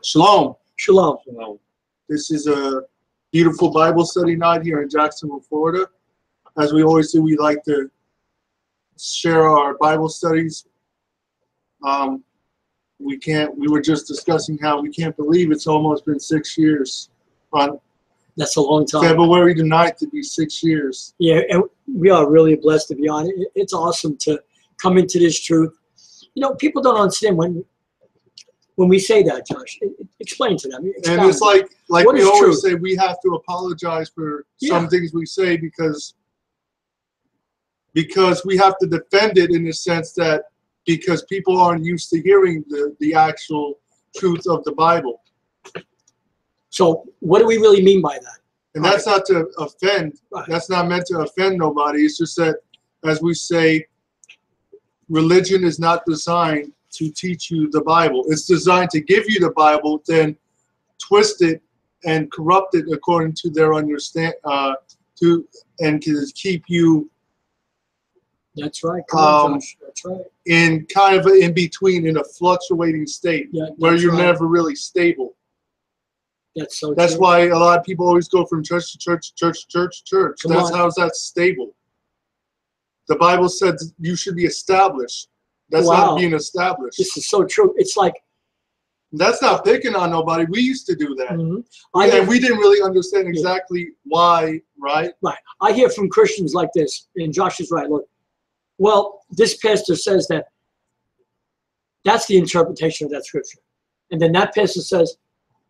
Shalom. Shalom. This is a beautiful Bible study night here in Jacksonville, Florida. As we always do, we like to share our Bible studies. We were just discussing how we can't believe it's almost been 6 years. That's a long time. February the 9th to be 6 years. Yeah, and we are really blessed to be on it. It's awesome to come into this truth. You know, people don't understand when we say that, Josh. Explain to them. And it's like we always say, we have to apologize for some Yeah. things we say because we have to defend it in the sense that because people aren't used to hearing the actual truth of the Bible. So what do we really mean by that? And that's not to offend. Right. That's not meant to offend nobody. It's just that, as we say, religion is not designed to teach you the Bible. It's designed to give you the Bible, then twist it and corrupt it according to their understand and to keep you. That's right. Come on, Josh. That's right. In kind of in between, in a fluctuating state, where you're never really stable. That's so. That's true. why a lot of people always go from church to church, church to church, church. How's that stable? The Bible said you should be established. That's not being established. This is so true. It's like. That's not picking on nobody. We used to do that. Mm-hmm. And we didn't really understand exactly why, right? Right. I hear from Christians like this, and Josh is right. Look, well, this pastor says that that's the interpretation of that scripture. And then that pastor says,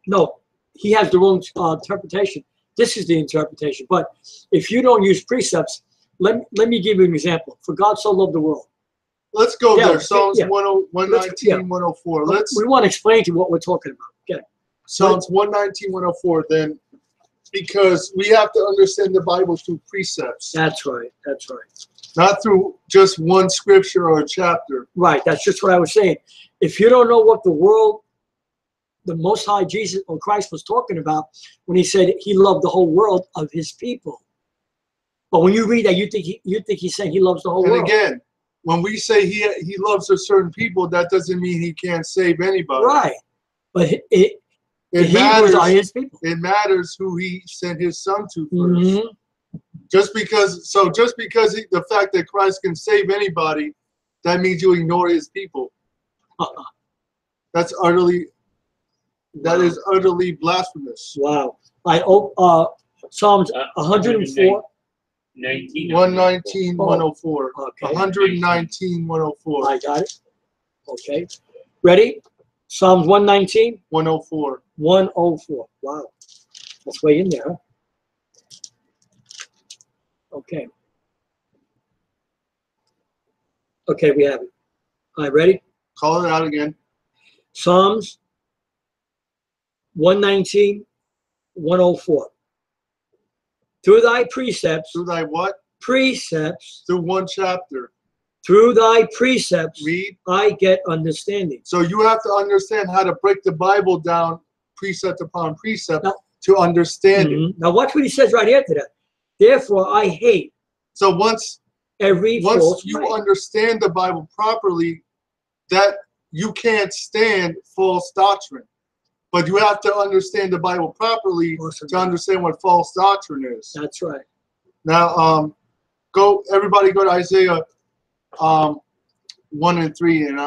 no, he has the wrong interpretation. This is the interpretation. But if you don't use precepts, let me give you an example. For God so loved the world. Let's go there. Psalms 119, 104. We want to explain to you what we're talking about. Okay. Psalms 119, 104, then, because we have to understand the Bible through precepts. That's right. That's right. Not through just one scripture or a chapter. Right. That's just what I was saying. If you don't know what the world, the Most High Jesus or Christ was talking about when he said he loved the whole world of his people. But when you read that, you think he's saying he loves the whole world. And again, when we say he loves a certain people, that doesn't mean he can't save anybody. Right. But it matters, are his people. It matters who he sent his son to first. Mm-hmm. Just because the fact that Christ can save anybody, that means you ignore his people. That is utterly blasphemous. Wow. Psalms 104. 119, 104. Okay. 119, 104. I got it. Okay. Ready? Psalms 119? 104. 104. Wow. That's way in there, huh? Okay. Okay, we have it. All right, ready? Call it out again. Psalms 119, 104. Through thy precepts. Through thy what? Precepts. Through one chapter. Through thy precepts. Read. I get understanding. So you have to understand how to break the Bible down precept upon precept to understand it. Now watch what he says right after that. Therefore I hate. So once you understand the Bible properly, that you can't stand false doctrine. But you have to understand the Bible properly to understand what false doctrine is. That's right. Now, everybody go to Isaiah 1 and 3, and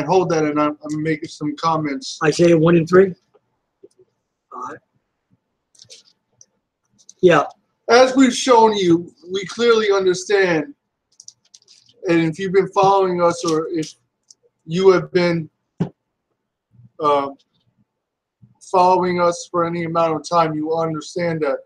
hold that, and I'm making some comments. Isaiah 1 and 3. All right. Yeah. As we've shown you, we clearly understand, and if you've been following us, or if you have been following us for any amount of time, you understand that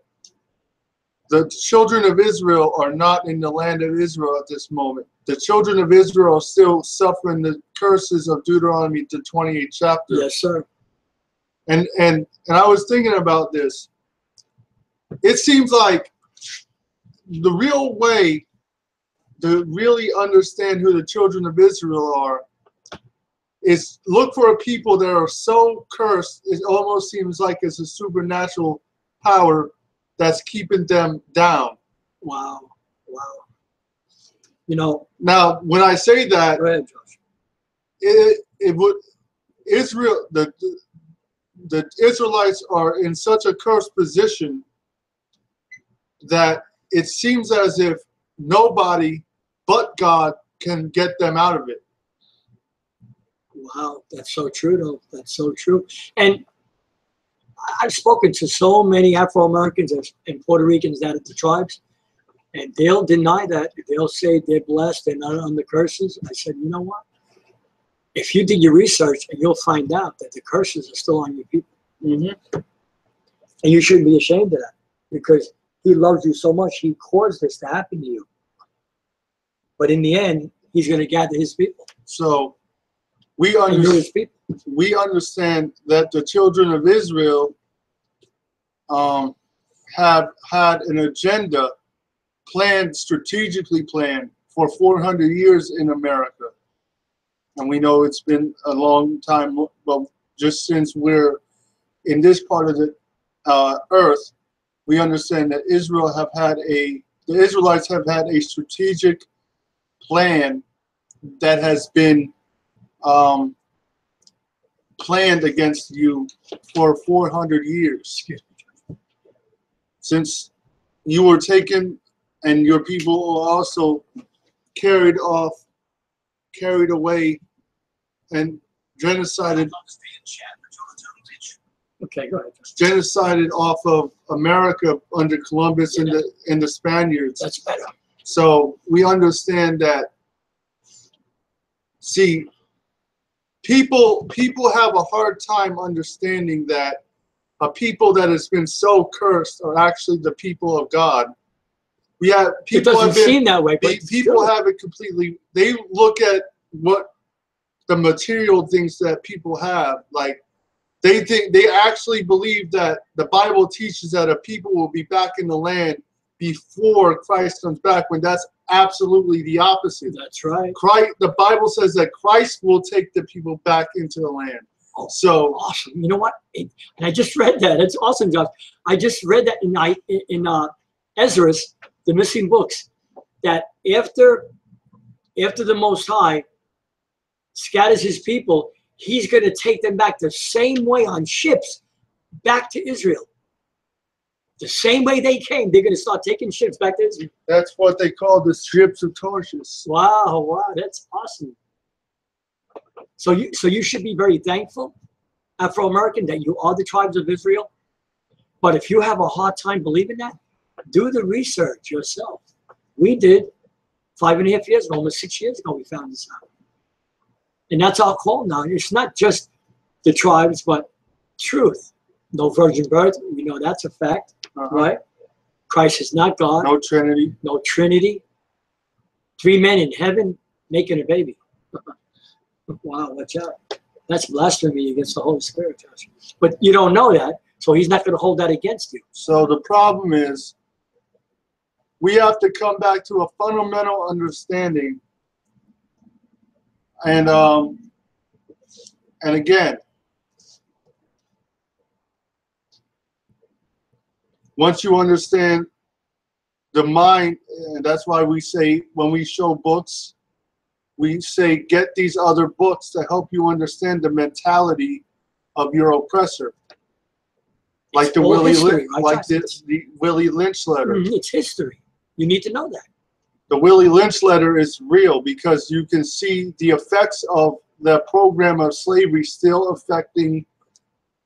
the children of Israel are not in the land of Israel at this moment. The children of Israel are still suffering the curses of Deuteronomy, the 28th chapter. Yes, sir. And I was thinking about this. It seems like the real way to really understand who the children of Israel are is look for a people that are so cursed, it almost seems like it's a supernatural power that's keeping them down. Wow. Wow. You know. Now, when I say that, go ahead, Josh. it would Israel, the Israelites are in such a cursed position that it seems as if nobody but God can get them out of it. Wow, that's so true, though. That's so true. And I've spoken to so many Afro-Americans and Puerto Ricans that are the tribes, and they'll deny that. They'll say they're blessed, they're not under curses. I said, you know what? If you do your research, and you'll find out that the curses are still on your people. And you shouldn't be ashamed of that, because he loves you so much, he caused this to happen to you. But in the end, he's going to gather his people. So we understand that the children of Israel have had an agenda strategically planned for 400 years in America. And we know it's been a long time, but just since we're in this part of the earth, we understand that the Israelites have had a strategic plan that has been planned against you for 400 years. Since you were taken and your people were also carried away and genocided. Okay, go ahead. Genocided off of America under Columbus and the Spaniards. That's better. So we understand that. See, people have a hard time understanding that a people that has been so cursed are actually the people of God. It doesn't seem that way, but people have it completely. They look at what the material things that people have, like they actually believe that the Bible teaches that a people will be back in the land before Christ comes back, when that's absolutely the opposite. That's right. The Bible says that Christ will take the people back into the land. Oh, so awesome! You know what? And I just read that. It's awesome, Josh. I just read that in Ezra's, the missing books, that after the Most High scatters his people, he's going to take them back the same way on ships back to Israel. The same way they came, they're going to start taking ships back to Israel. That's what they call the ships of Tarshish. Wow, that's awesome. So you should be very thankful, Afro-American, that you are the tribes of Israel. But if you have a hard time believing that, do the research yourself. We did 5.5 years ago, almost 6 years ago, we found this out. And that's our call now. It's not just the tribes, but truth. No virgin birth, we know that's a fact, right? Christ is not God. No Trinity. No Trinity. 3 men in heaven making a baby. Wow, watch out. That's blasphemy against the Holy Spirit, Josh. But you don't know that, so he's not going to hold that against you. So the problem is, we have to come back to a fundamental understanding. And again, once you understand the mind, and that's why we say, when we show books, we say, get these other books to help you understand the mentality of your oppressor. Like the Willie Lynch letter. It's history. You need to know that. The Willie Lynch letter is real, because you can see the effects of the program of slavery still affecting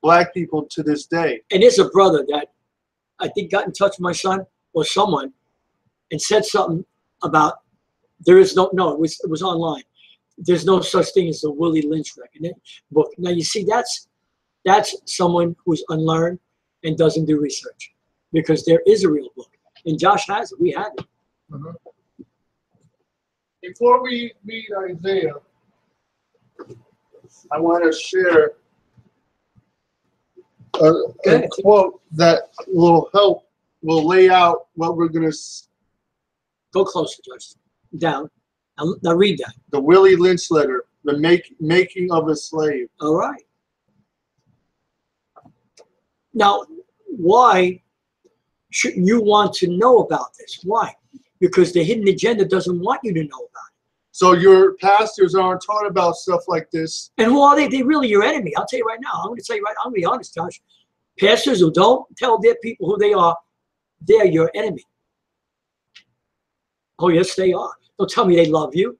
black people to this day. And there's a brother that I think got in touch with my son or someone and said something about it was online. There's no such thing as the Willie Lynch book. Now you see, that's someone who's unlearned and doesn't do research, because there is a real book, and Josh has it. We have it. Before we read Isaiah, I want to share a quote that will lay out what we're going to. Go closer, Josh. Down. Now read that. The Willie Lynch letter, the making of a slave. All right. Now, why shouldn't you want to know about this? Why? Because the hidden agenda doesn't want you to know about it. So your pastors aren't taught about stuff like this. And who are they? They're really your enemy. I'll tell you right now. I'm going to tell you right now. I'm going to be honest, Josh. Pastors who don't tell their people who they are, they're your enemy. Oh, yes, they are. Don't tell me they love you.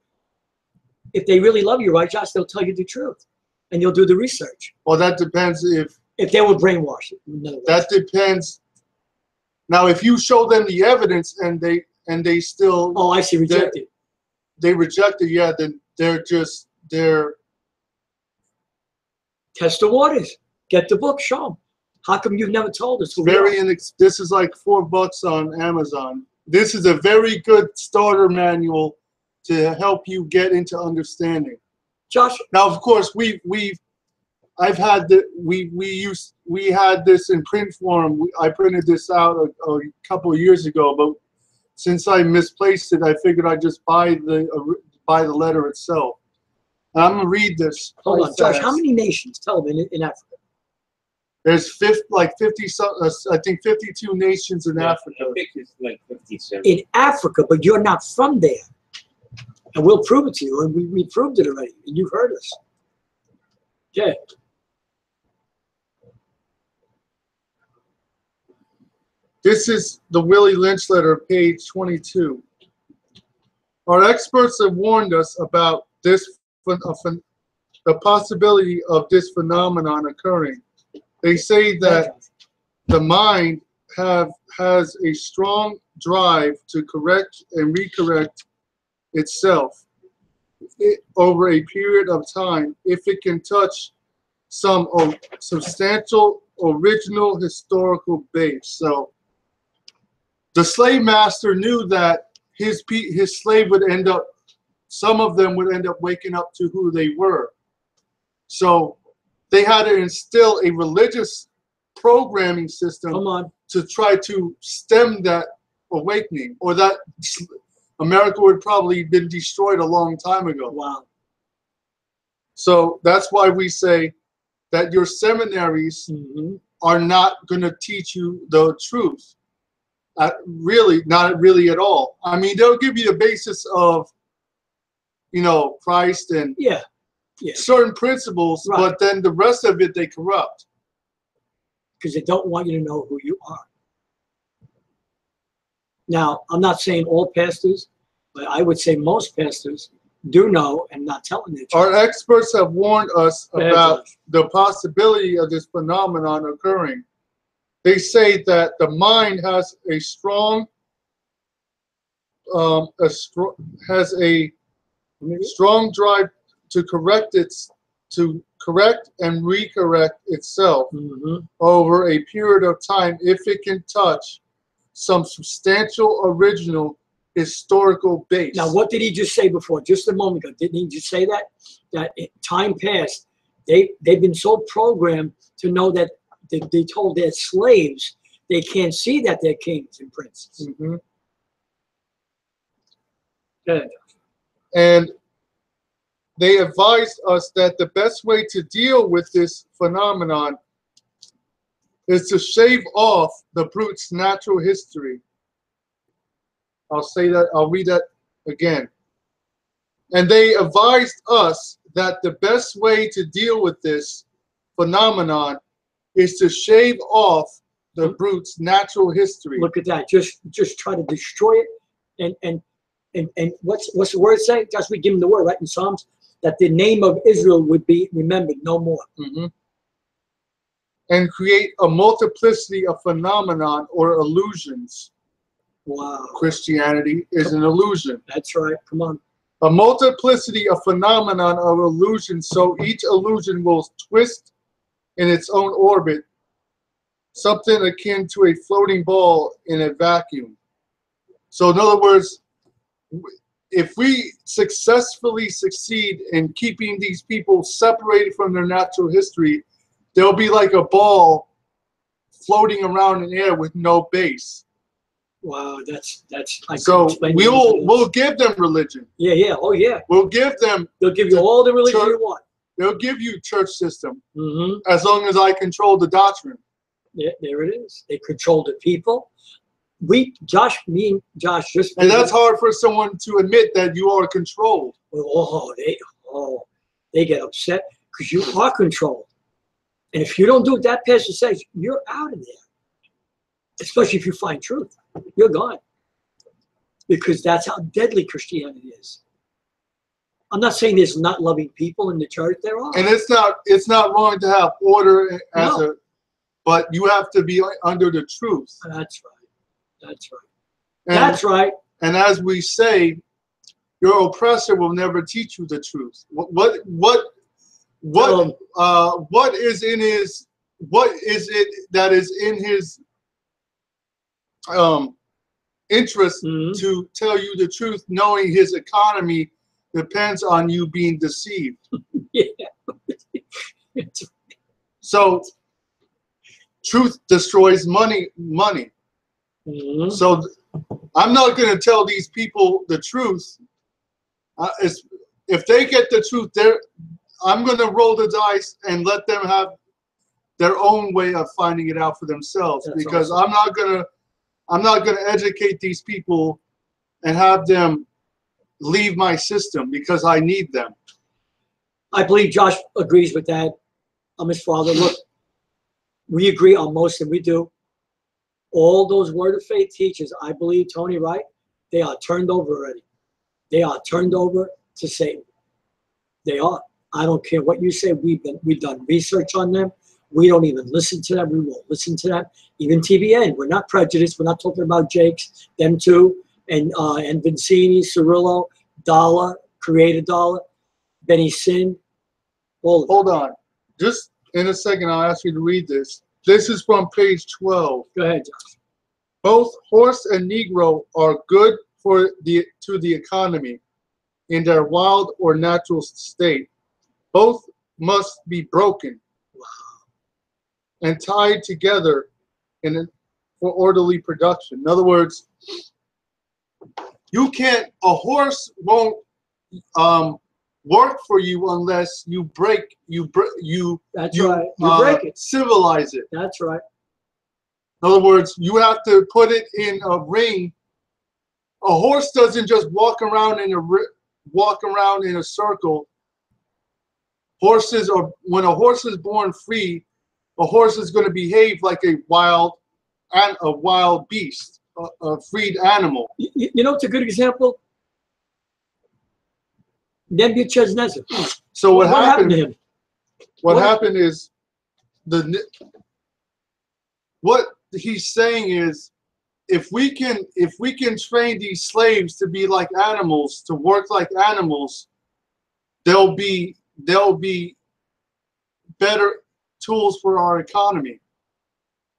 If they really love you, right, Josh, they'll tell you the truth. And you'll do the research. Well, that depends if they were brainwashed. That depends. Now, if you show them the evidence and they still... Oh, I see, reject it. They reject it, yeah, then they're test the waters. Get the book, show them. How come you've never told us? This is like $4 on Amazon. This is a very good starter manual to help you get into understanding. Josh. Now, of course, we had this in print form. I printed this out a couple of years ago, but since I misplaced it, I figured I'd just buy the letter itself. And I'm gonna read this. Hold on, Josh. How many nations? Tell them in Africa. There's 50, I think 52 nations in Africa. I think it's like 57. In Africa, but you're not from there. And we'll prove it to you. And we proved it already. And you've heard us. Okay. This is the Willie Lynch letter, page 22. Our experts have warned us about this, the possibility of this phenomenon occurring. They say that the mind has a strong drive to correct and recorrect itself over a period of time if it can touch some substantial original historical base. So the slave master knew that his slave would end up, some of them would end up waking up to who they were. So they had to instill a religious programming system to try to stem that awakening, or that America would probably been destroyed a long time ago. Wow. So that's why we say that your seminaries are not going to teach you the truth. Really, not really at all. I mean, they'll give you the basis of, Christ and certain principles, right. But then the rest of it they corrupt. Because they don't want you to know who you are. Now, I'm not saying all pastors, but I would say most pastors do know and not telling the truth. Our experts have warned us about the possibility of this phenomenon occurring. They say that the mind has a strong drive to correct and recorrect itself over a period of time if it can touch some substantial original historical base. Now, what did he just say before? Just a moment ago, didn't he just say that? That in time past, they've been so programmed to know that they told their slaves they can't see that they're kings and princes. And they advised us that the best way to deal with this phenomenon is to shave off the brute's natural history. I'll read that again. And they advised us that the best way to deal with this phenomenon is to shave off the brute's natural history. Look at that. Just try to destroy it. And what's the word say? Just we give him the word, right, in Psalms, that the name of Israel would be remembered no more. And create a multiplicity of phenomenon or illusions. Wow. Christianity is an illusion. That's right. Come on. A multiplicity of phenomenon of illusions, so each illusion will twist in its own orbit, something akin to a floating ball in a vacuum. So in other words, if we successfully succeed in keeping these people separated from their natural history, they'll be like a ball floating around in air with no base. Wow, that's. So we'll give them religion. Yeah. Oh yeah. We'll give them. They'll give you all the religion you want. They'll give you church system as long as I control the doctrine. Yeah, there it is. They control the people. me and Josh just. And that's hard for someone to admit that you are controlled. They get upset because you are controlled. And if you don't do what that pastor says, you're out of there. Especially if you find truth, you're gone. Because that's how deadly Christianity is. I'm not saying there's not loving people in the church. There are. And it's not wrong to have order but you have to be under the truth. That's right. That's right. And as we say, your oppressor will never teach you the truth. What is it that is in his interest to tell you the truth, knowing his economy depends on you being deceived? Yeah. So truth destroys money. So I'm not going to tell these people the truth. If they get the truth, I'm going to roll the dice and let them have their own way of finding it out for themselves. That's because awesome. I'm not going to educate these people and have them leave my system because I need them. I believe Josh agrees with that. I'm his father. Look, we agree on most, and we do. All those Word of Faith teachers, I believe, Tony, right? They are turned over already. They are turned over to Satan. They are. I don't care what you say. We've done research on them. We don't even listen to them. We won't listen to them. Even TBN, we're not prejudiced. We're not talking about Jakes, them two, and Vincini, Cirillo, Dalla, Creator Dalla, Benny Sin. Hold on. Just in a second, I'll ask you to read this. This is from page 12. Go ahead, Josh. Both horse and Negro are good to the economy in their wild or natural state. Both must be broken and tied together for orderly production. In other words, a horse won't work for you unless you break it, civilize it. That's right. In other words, you have to put it in a ring. A horse doesn't just walk around in a circle. When a horse is born free, a horse is going to behave like a wild beast, a freed animal. You know, it's a good example. Nebuchadnezzar. So what happened to him? What happened is what he's saying is, if we can train these slaves to be like animals, to work like animals, they'll be better tools for our economy.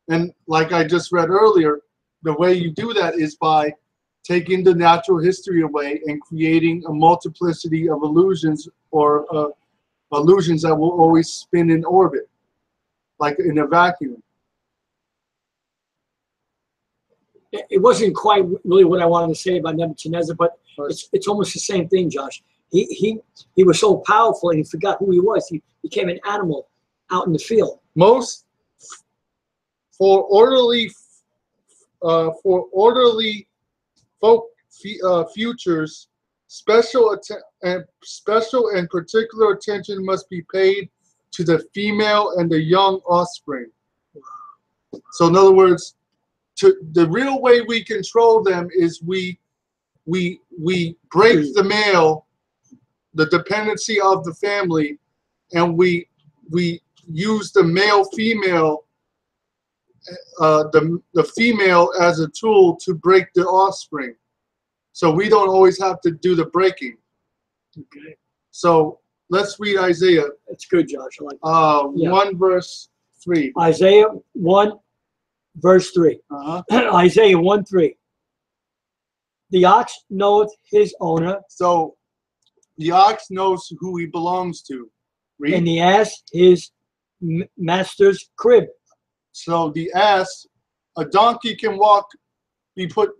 And like I just read earlier, the way you do that is by taking the natural history away and creating a multiplicity of illusions, or illusions that will always spin in orbit, like in a vacuum. It wasn't quite really what I wanted to say about Nebuchadnezzar, but it's almost the same thing, Josh. He was so powerful and he forgot who he was. He became an animal out in the field. For orderly futures, special and particular attention must be paid to the female and the young offspring. So in other words, the real way we control them is we break the male, the dependency of the family, and we use the male-female, the female as a tool to break the offspring. So we don't always have to do the breaking. Okay. So let's read Isaiah. That's good, Josh. I like that. 1 verse 3. Isaiah 1 verse 3. Isaiah 1:3. The ox knoweth his owner. So the ox knows who he belongs to. Read. And the ass his master's crib. So the ass, a donkey can be put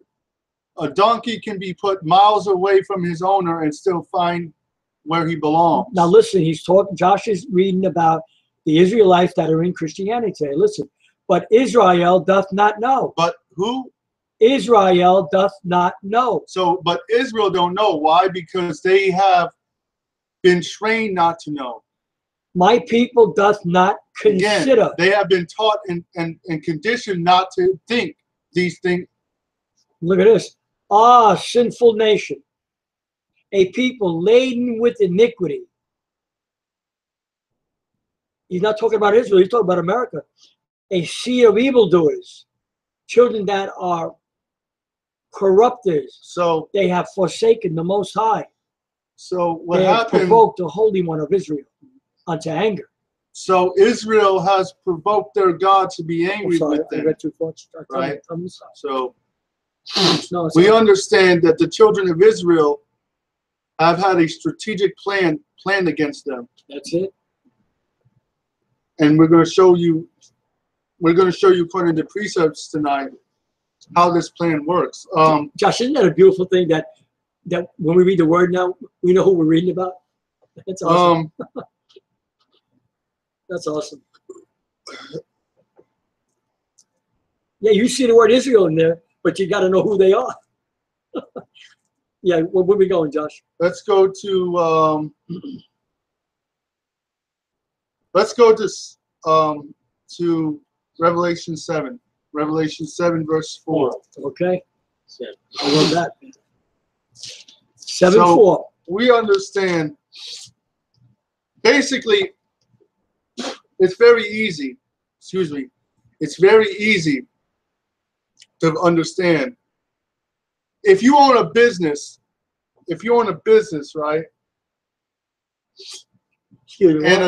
miles away from his owner and still find where he belongs. Now listen, Josh is reading about the Israelites that are in Christianity today. Listen, but Israel doth not know. But who? Israel doth not know. So, but Israel don't know. Why? Because they have been trained not to know. My people doth not consider. Again, they have been taught and conditioned not to think these things. Look at this. Ah, sinful nation, a people laden with iniquity. He's not talking about Israel, he's talking about America. A sea of evildoers, children that are corrupters. So they have forsaken the Most High. So what they have happened? Provoked the Holy One of Israel unto anger. So Israel has provoked their God to be angry with I them. read too far. Right? So no, we understand that the children of Israel have had a strategic plan planned against them. That's it. And we're going to show you. We're going to show you according to precepts tonight how this plan works. Josh, isn't that a beautiful thing that when we read the word now, we know who we're reading about? That's awesome. That's awesome. Yeah, you see the word Israel in there, but you got to know who they are. Yeah, where are we going, Josh? Let's go to Revelation 7. Revelation 7, verse 4. Okay. I love that. 7:4. We understand. Basically, it's very easy. Excuse me. It's very easy to understand. If you own a business, right? Excuse me. And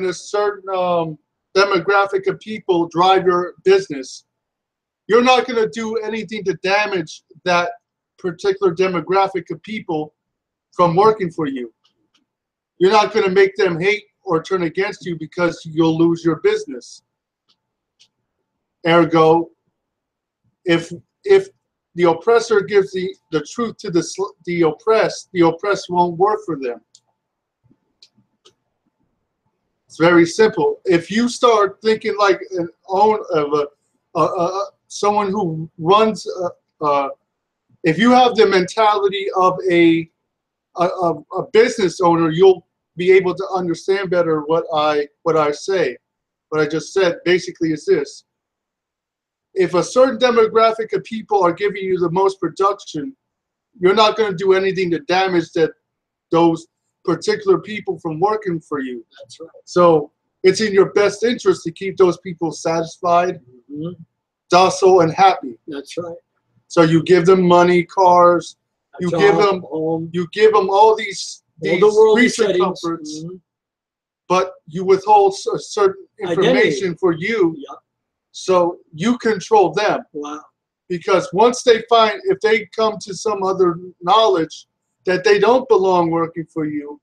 a certain demographic of people drive your business, you're not going to do anything to damage that particular demographic of people from working for you. You're not going to make them hate or turn against you because you'll lose your business. Ergo, if the oppressor gives the truth to the oppressed won't work for them. It's very simple. If you start thinking like an own of someone who runs, if you have the mentality of a business owner, you'll be able to understand better what I say. What I just said basically is this: if a certain demographic of people are giving you the most production, you're not going to do anything to damage those particular people from working for you. That's right. So it's in your best interest to keep those people satisfied, docile, and happy. That's right. So you give them money, cars, you job, give them home, you give them all these recent comforts, but you withhold a certain information for you, so you control them. Wow. Because once they find, if they come to some other knowledge that they don't belong working for you,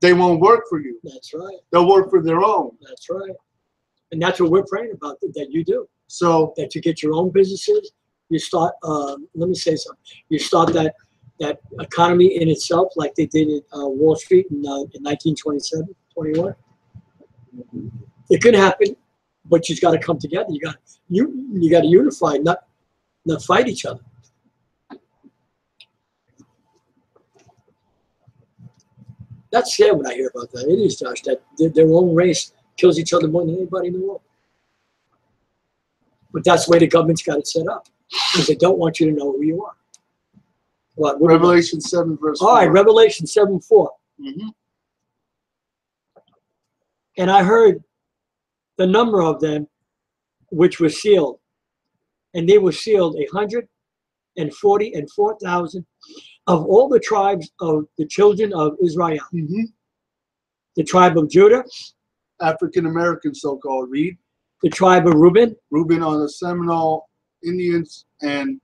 they won't work for you. That's right. They'll work for their own. That's right. And that's what we're praying about, that you do. So that you get your own businesses. You start, let me say something. You start that economy in itself, like they did at Wall Street in 1927, 21. It could happen, but you've got to come together. You got to unify, not fight each other. That's scary when I hear about that. It is, Josh, that their own race kills each other more than anybody in the world. But that's the way the government's got it set up, because they don't want you to know who you are. What Revelation 7, verse 4. All right, Revelation 7:4. And I heard the number of them which were sealed, and they were sealed 144,000 of all the tribes of the children of Israel. The tribe of Judah, African American, so-called. Read. the tribe of Reuben. Reuben are the Seminole Indians and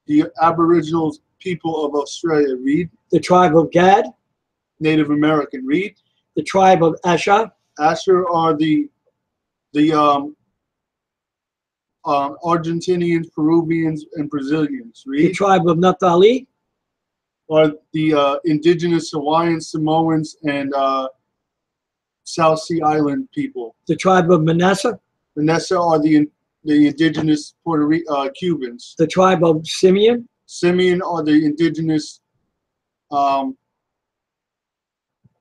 the Aboriginal people of Australia. Read. The tribe of Gad. Native American. Read. The tribe of Asher. Asher are the Argentinians, Peruvians, and Brazilians. Read. The tribe of Naphtali. Are the indigenous Hawaiians, Samoans, and South Sea Island people. The tribe of Manasseh. Manasseh are the the indigenous Cubans. The tribe of Simeon. Simeon are the indigenous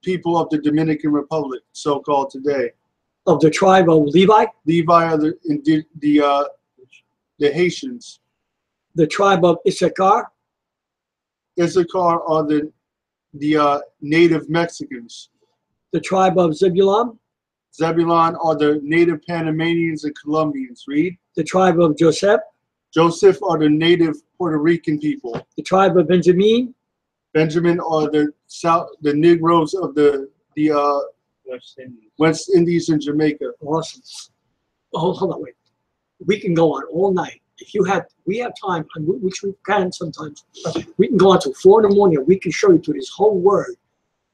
people of the Dominican Republic, so-called today. Of the tribe of Levi. Levi are the Haitians. The tribe of Issachar. Issachar are the native Mexicans. The tribe of Zebulun. Zebulon are the native Panamanians and Colombians. Read. The tribe of Joseph. Joseph are the native Puerto Rican people. The tribe of Benjamin. Benjamin are the Negroes of the West Indies and Jamaica. Awesome. Oh, hold on, wait. We can go on all night. If you have, we have time, which we can sometimes. We can go on till 4 in the morning. And we can show you through this whole word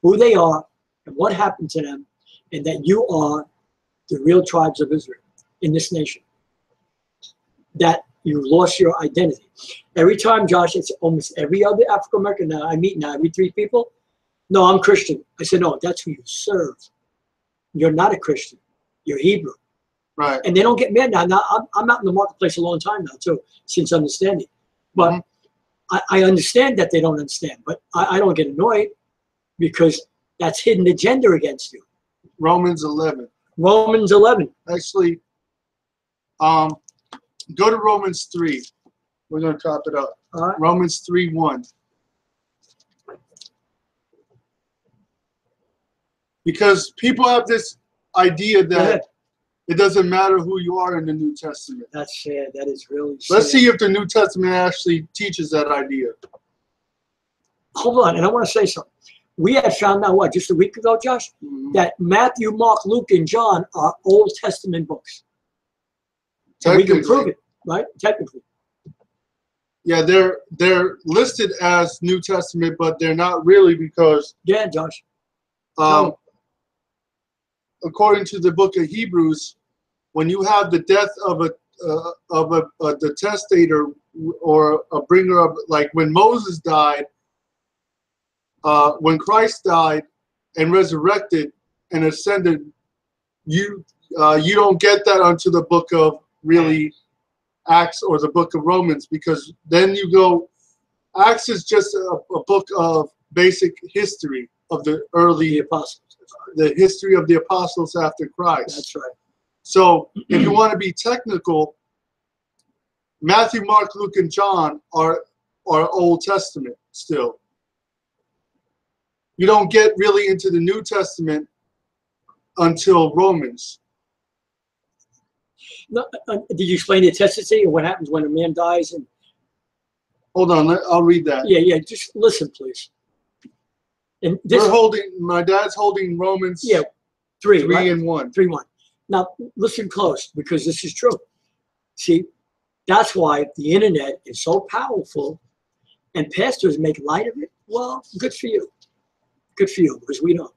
who they are and what happened to them, and that you are the real tribes of Israel in this nation. That you lost your identity. Every time, Josh, it's almost every other African American that I meet now, every 3 people. No, I'm Christian. I said, no, that's who you serve. You're not a Christian. You're Hebrew. Right. And they don't get mad now. Now, I'm out in the marketplace a long time now, too, since understanding. But I understand that they don't understand. But I don't get annoyed because that's hidden agenda against you. Romans 11. Romans 11. Actually, go to Romans 3. We're going to top it up. All right. Romans 3:1. Because people have this idea that it doesn't matter who you are in the New Testament. That's sad. That is really sad. Let's see if the New Testament actually teaches that idea. Hold on, and I want to say something. We had found out, what, just a week ago, Josh, that Matthew, Mark, Luke, and John are Old Testament books. And we can prove it, right? Technically. Yeah, they're listed as New Testament, but they're not really because Yeah, Josh. According to the book of Hebrews, when you have the death of the testator or a bringer of, like when Moses died, when Christ died and resurrected and ascended, you don't get that unto the book of really Acts or the book of Romans, because then you go, Acts is just a book of basic history of the early apostles. The history of the apostles after Christ. That's right. So if you want to be technical, Matthew, Mark, Luke, and John are Old Testament still. You don't get really into the New Testament until Romans. No, did you explain the intestacy and what happens when a man dies? And hold on, I'll read that. Yeah. Just listen, please. And this, my dad's holding Romans 3 right? and 1. 3:1. Now, listen close, because this is true. See, that's why the internet is so powerful and pastors make light of it. Well, good for you. Good for you, because we know.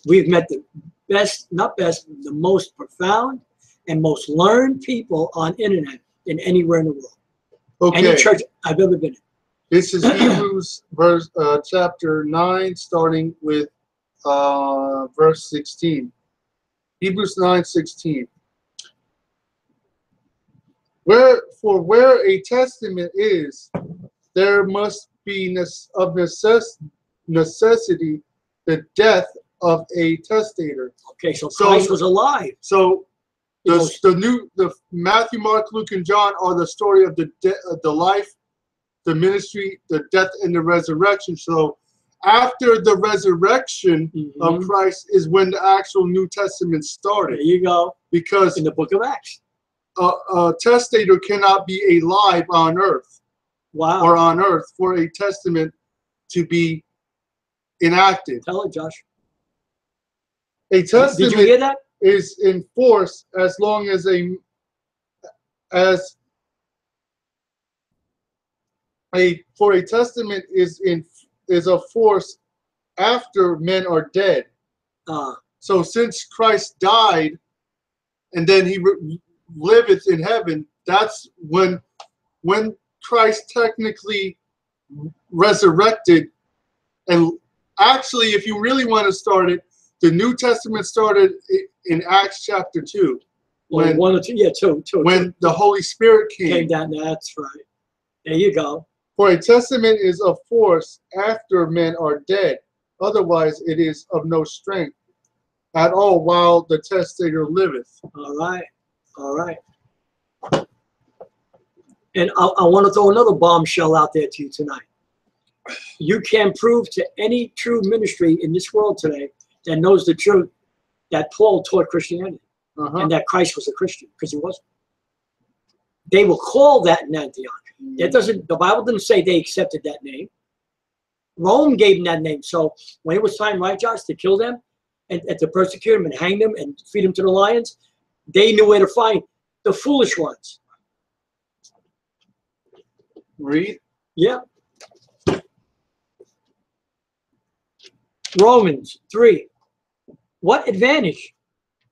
We've met the best, not best, the most profound and most learned people on internet than anywhere in the world. Okay. Any church I've ever been in. This is Hebrews chapter 9, starting with verse 16. Hebrews 9:16. Where a testament is, there must be of necessity the death of a testator. Okay, so Christ was alive. So the Matthew, Mark, Luke, and John are the story of the life, the ministry, the death, and the resurrection. So after the resurrection of Christ is when the actual New Testament started. There you go. Because in the book of Acts, a testator cannot be alive on earth. Wow. Or on earth for a testament to be enacted. Tell it, Josh. A testament Did you hear that? Is in force as long as for a testament is a force after men are dead. So since Christ died and then he liveth in heaven, that's when Christ technically resurrected. And actually, if you really want to start it, the New Testament started in Acts chapter 2. Well, when, one or two, yeah, two. when the Holy Spirit Came down, that's right. There you go. For a testament is of force after men are dead. Otherwise, it is of no strength at all while the testator liveth. All right. All right. And I want to throw another bombshell out there to you tonight. You can prove to any true ministry in this world today that knows the truth that Paul taught Christianity and that Christ was a Christian, because he wasn't. They will call that in Antioch. That doesn't. The Bible didn't say they accepted that name. Rome gave them that name. So when it was time, right, Josh, to kill them and to persecute them and hang them and feed them to the lions, they knew where to find the foolish ones. Read. Yeah. Romans 3. What advantage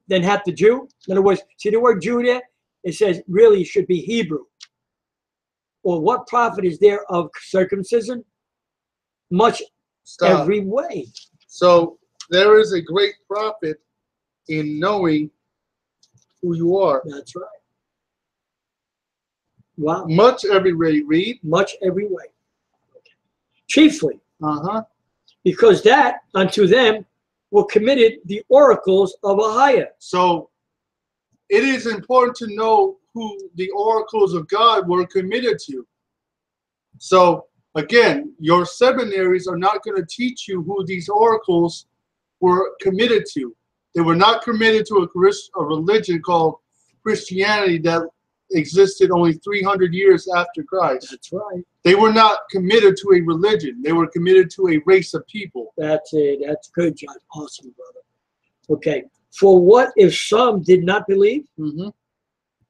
then hath the Jew? In other words, see the word Jew there? It says really it should be Hebrew. Or what profit is there of circumcision? Much. Stop. Every way. So there is a great profit in knowing who you are. That's right. Wow. Much every way. Read. Much every way. Okay. Chiefly. Because that unto them were committed the oracles of Ahayah. So it is important to know who the oracles of God were committed to. So again, your seminaries are not going to teach you who these oracles were committed to. They were not committed to a religion called Christianity that existed only 300 years after Christ. That's right. They were not committed to a religion. They were committed to a race of people. That's it. That's good, John. Awesome, brother. Okay. For what if some did not believe?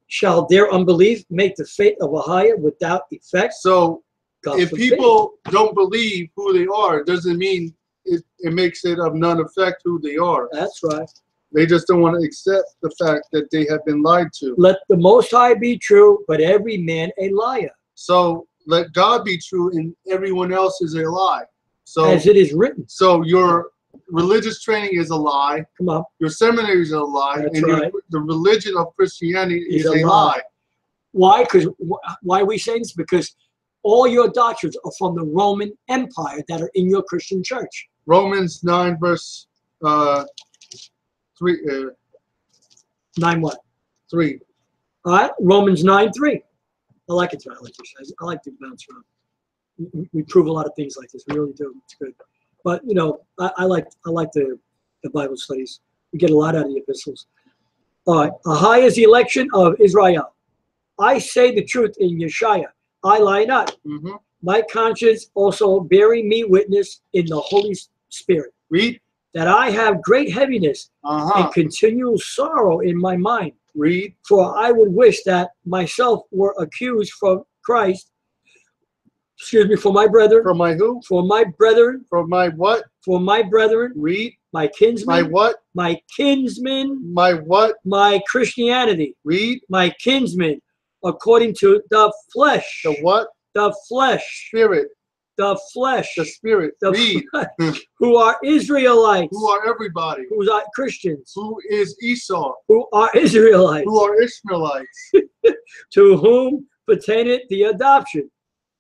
Shall their unbelief make the faith of Ahayah without effect? So God if forbid. people don't believe who they are, it doesn't mean it makes it of none effect who they are. That's right. They just don't want to accept the fact that they have been lied to. Let the Most High be true, but every man a liar. So let God be true and everyone else is a lie. So as it is written. So your religious training is a lie. Come on. Your seminary is a lie. That's and right. the religion of Christianity is a lie. lie. Why? Because why are we saying this? Because all your doctrines are from the Roman Empire that are in your Christian church. Romans 9 verse 3. 9 what? 3. All right. Romans 9:3. I like it. I like this. I like to bounce around. We prove a lot of things like this. We really do. It's good. But you know, I like the Bible studies. We get a lot out of the epistles. All right. Ahayah is the election of Israel. I say the truth in Yashayah. I lie not. My conscience also bearing me witness in the Holy Spirit. Read. That I have great heaviness and continual sorrow in my mind. Read. For I would wish that myself were accused from Christ. Excuse me, for my brethren. For my who? For my brethren. For my what? For my brethren. Read. My kinsmen. My what? My kinsmen. My what? My Christianity. Read. My kinsmen. According to the flesh. The what? The flesh. Spirit. The flesh. The spirit. The Read. flesh. Who are Israelites. Who are everybody. Who are Christians. Who is Esau. Who are Israelites. Who are Ishmaelites. To whom pertaineth the adoption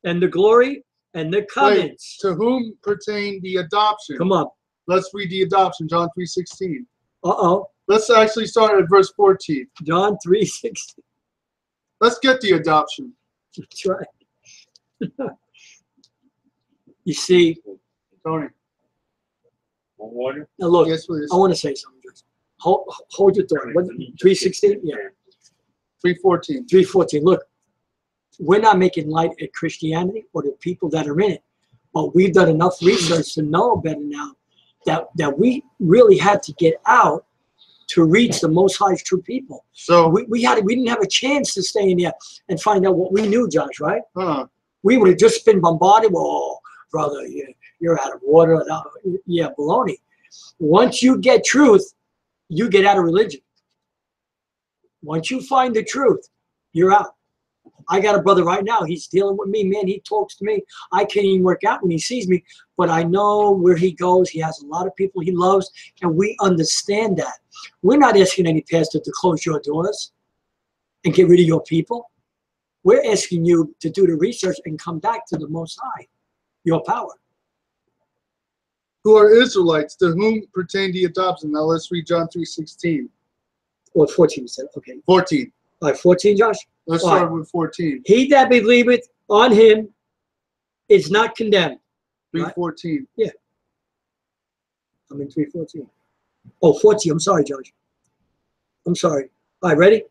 and the glory and the covenants. Wait, to whom pertain the adoption? Come on. Let's read the adoption, John 3:16. Uh-oh. Let's actually start at verse 14. John 3:16. Let's get the adoption. That's right. You see, Tony. Water? now look, Yes, please. I want to say something. Hold your thought. What, 3:16? Yeah. 3:14. 3:14. Look, we're not making light of Christianity or the people that are in it, but we've done enough research to know better now that we really had to get out to reach the Most High's true people. So we didn't have a chance to stay in there and find out what we knew, Josh, right? We would have just been bombarded. Oh, brother, you're out of water. Yeah, baloney. Once you get truth, you get out of religion. Once you find the truth, you're out. I got a brother right now. He's dealing with me, man. He talks to me. I can't even work out when he sees me, but I know where he goes. He has a lot of people he loves, and we understand that. We're not asking any pastor to close your doors. and get rid of your people? We're asking you to do the research and come back to the Most High, your power. Who are Israelites, to whom pertain the adoption? Now let's read John 3:16. Or 14, you said. Okay. 14. All right, 14, Josh? Let's All start right. with 14. He that believeth on him is not condemned. 3:14. Yeah. I'm in 3:14. Oh, 14. I'm sorry, Josh. I'm sorry. All right, ready?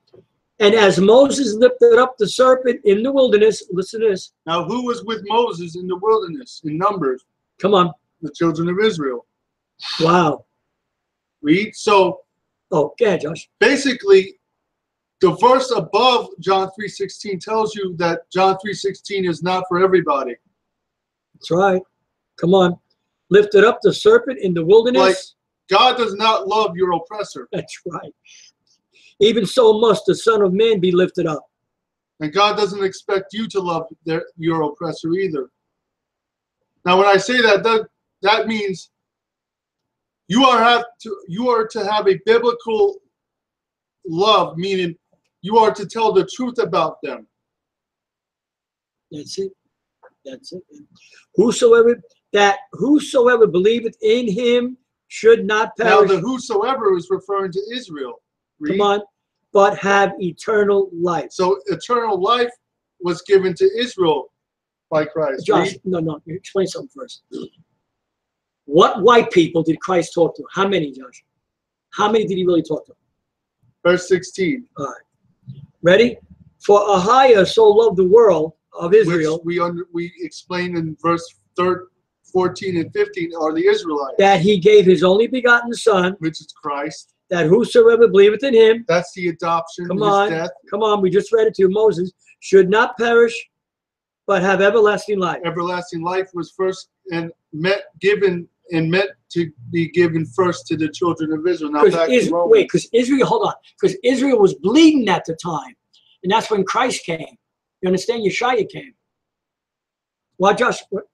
And as Moses lifted up the serpent in the wilderness, listen to this. Now who was with Moses in the wilderness in Numbers? Come on. The children of Israel. Wow. Read. So Oh, go ahead, Josh. basically, the verse above John 3:16 tells you that John 3:16 is not for everybody. That's right. Come on. Lifted up the serpent in the wilderness. Like, God does not love your oppressor. That's right. Even so must the Son of Man be lifted up. And God doesn't expect you to love your oppressor either. Now, when I say that, that means you are to have a biblical love, meaning you are to tell the truth about them. That's it. That's it. Whosoever believeth in him should not perish. Now, the whosoever is referring to Israel. Read. Come on. But have eternal life. So eternal life was given to Israel by Christ. Josh, Read. no. You explain something first. What white people did Christ talk to? How many, Josh? How many did he really talk to? Verse 16. All right. Ready? For Ahayah so loved the world of Israel. Which we explained in verse 14 and 15 are the Israelites. That he gave his only begotten Son. Which is Christ. That whosoever believeth in him. That's the adoption, Come his on. death. Come on. We just read it to you, Moses. Should not perish, but have everlasting life. Everlasting life was first and meant to be given first to the children of Israel. Now back to Romans. Wait, because Israel, hold on. Because Israel was bleeding at the time. And that's when Christ came. You understand? Yashayah came. What, Josh? What?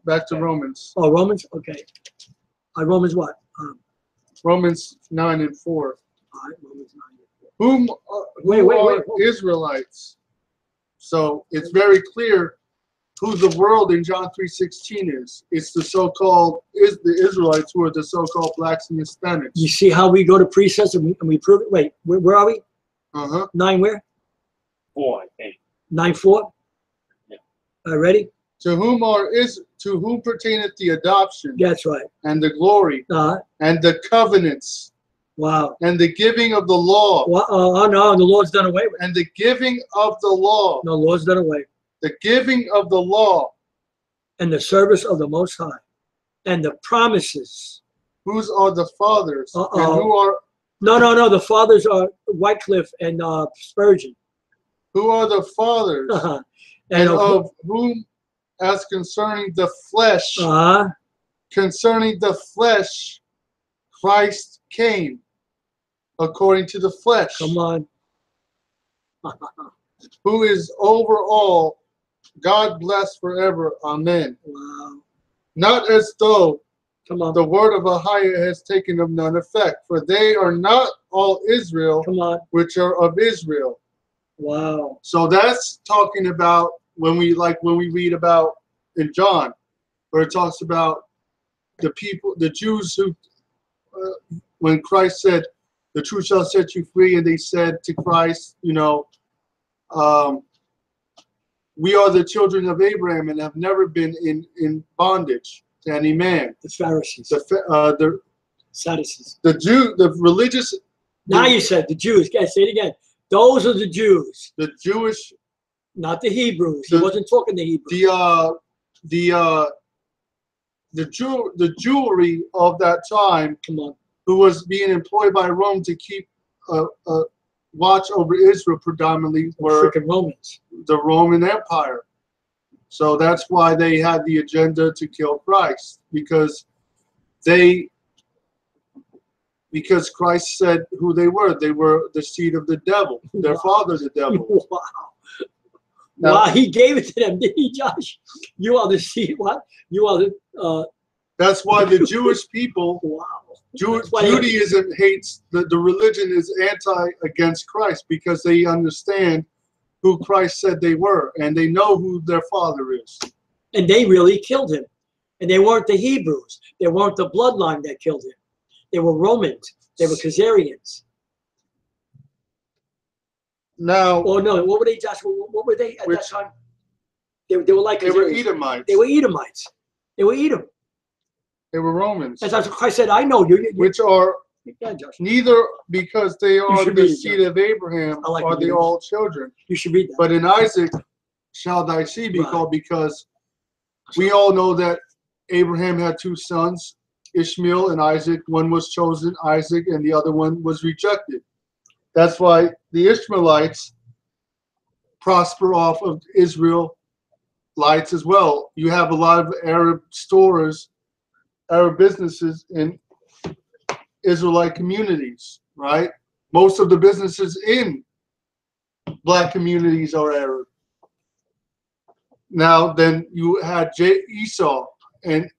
Back to Romans. Oh, Romans? Okay. Romans what? Romans 9 and 4. All right, Romans 9 and 4. Who Wait. are Israelites? So it's very clear who the world in John 3:16 is. It's the the Israelites, who are the so-called blacks and Hispanics. You see how we go to precepts and we prove it? Wait, where are we? 9 where? 4, I think. 9:4? Yeah. Ready? To whom pertaineth the adoption? That's right. And the glory and the covenants. Wow. And the giving of the law. Oh no, the Lord's done away with. And the giving of the law. No, the Lord's done away. The giving of the law. And the service of the Most High. And the promises. Whose are the fathers? And who are? No. The fathers are Wycliffe and Spurgeon. Who are the fathers? And of whom, as concerning the flesh, Christ came according to the flesh. Come on. Who is over all, God bless forever. Amen. Wow. Not as though Come on. the word of Ahayah has taken of none effect, for they are not all Israel, Come on. which are of Israel. Wow. So that's talking about when we read about in John, where it talks about the people, the Jews who, when Christ said, "The truth shall set you free," and they said to Christ, we are the children of Abraham and have never been in bondage to any man. The Pharisees. The Sadducees. the religious. Now you said the Jews. Guys, say it again. Those are the Jews. The Jewish. Not the Hebrews. He wasn't talking to Hebrews. The jewelry of that time, Come on, who was being employed by Rome to keep watch over Israel, predominantly were freaking Romans. the Roman Empire. So that's why they had the agenda to kill Christ, because Christ said who they were. They were the seed of the devil. Their father, the devil. Wow. Now, wow, he gave it to them, didn't he, Josh? You are the seed. What? You are the. That's why the Jewish people Wow. Judaism hates, the religion is against Christ because they understand who Christ said they were, and they know who their father is. And they really killed him. And they weren't the Hebrews. They weren't the bloodline that killed him. They were Romans. They were Khazarians. Now, oh no, what were they, Joshua? What were they at that time? They were like they were Edomites. They were Edomites. They were Edom. They were Romans. That's what Christ said. I know you. Which are yeah, neither because they are the seed of Abraham like are they all children. You should read that. But in Isaac shall thy seed be called, because we all know that Abraham had two sons, Ishmael and Isaac. One was chosen, Isaac, and the other one was rejected. That's why the Ishmaelites prosper off of Israelites as well. You have a lot of Arab stores, Arab businesses in Israelite communities, right? Most of the businesses in black communities are Arab. Now, then you had Esau and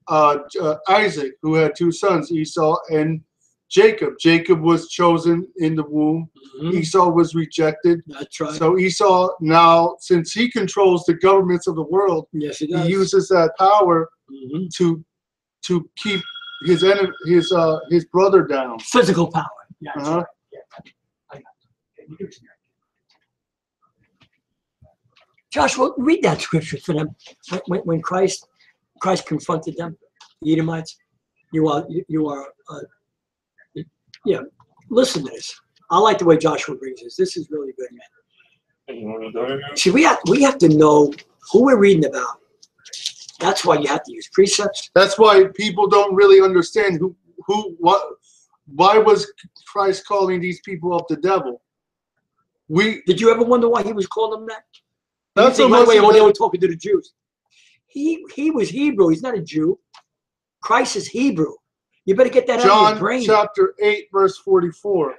Isaac, who had two sons, Esau and Jacob. Jacob was chosen in the womb. Esau was rejected. That's right. So Esau now, since he controls the governments of the world, yes, he uses that power to keep his enemy, his brother down. Physical power. Yeah. Right. Yeah. I got it. Joshua, read that scripture for them. When Christ confronted them, the Edomites, you are. Yeah, listen to this. I like the way Joshua brings this. This is really good, man. See, we have to know who we're reading about. That's why you have to use precepts. That's why people don't really understand why was Christ calling these people up the devil? Did you ever wonder why he was calling them that? That's the way they were talking to the Jews. He was Hebrew. He's not a Jew. Christ is Hebrew. You better get that out of your brain. John chapter 8, verse 44.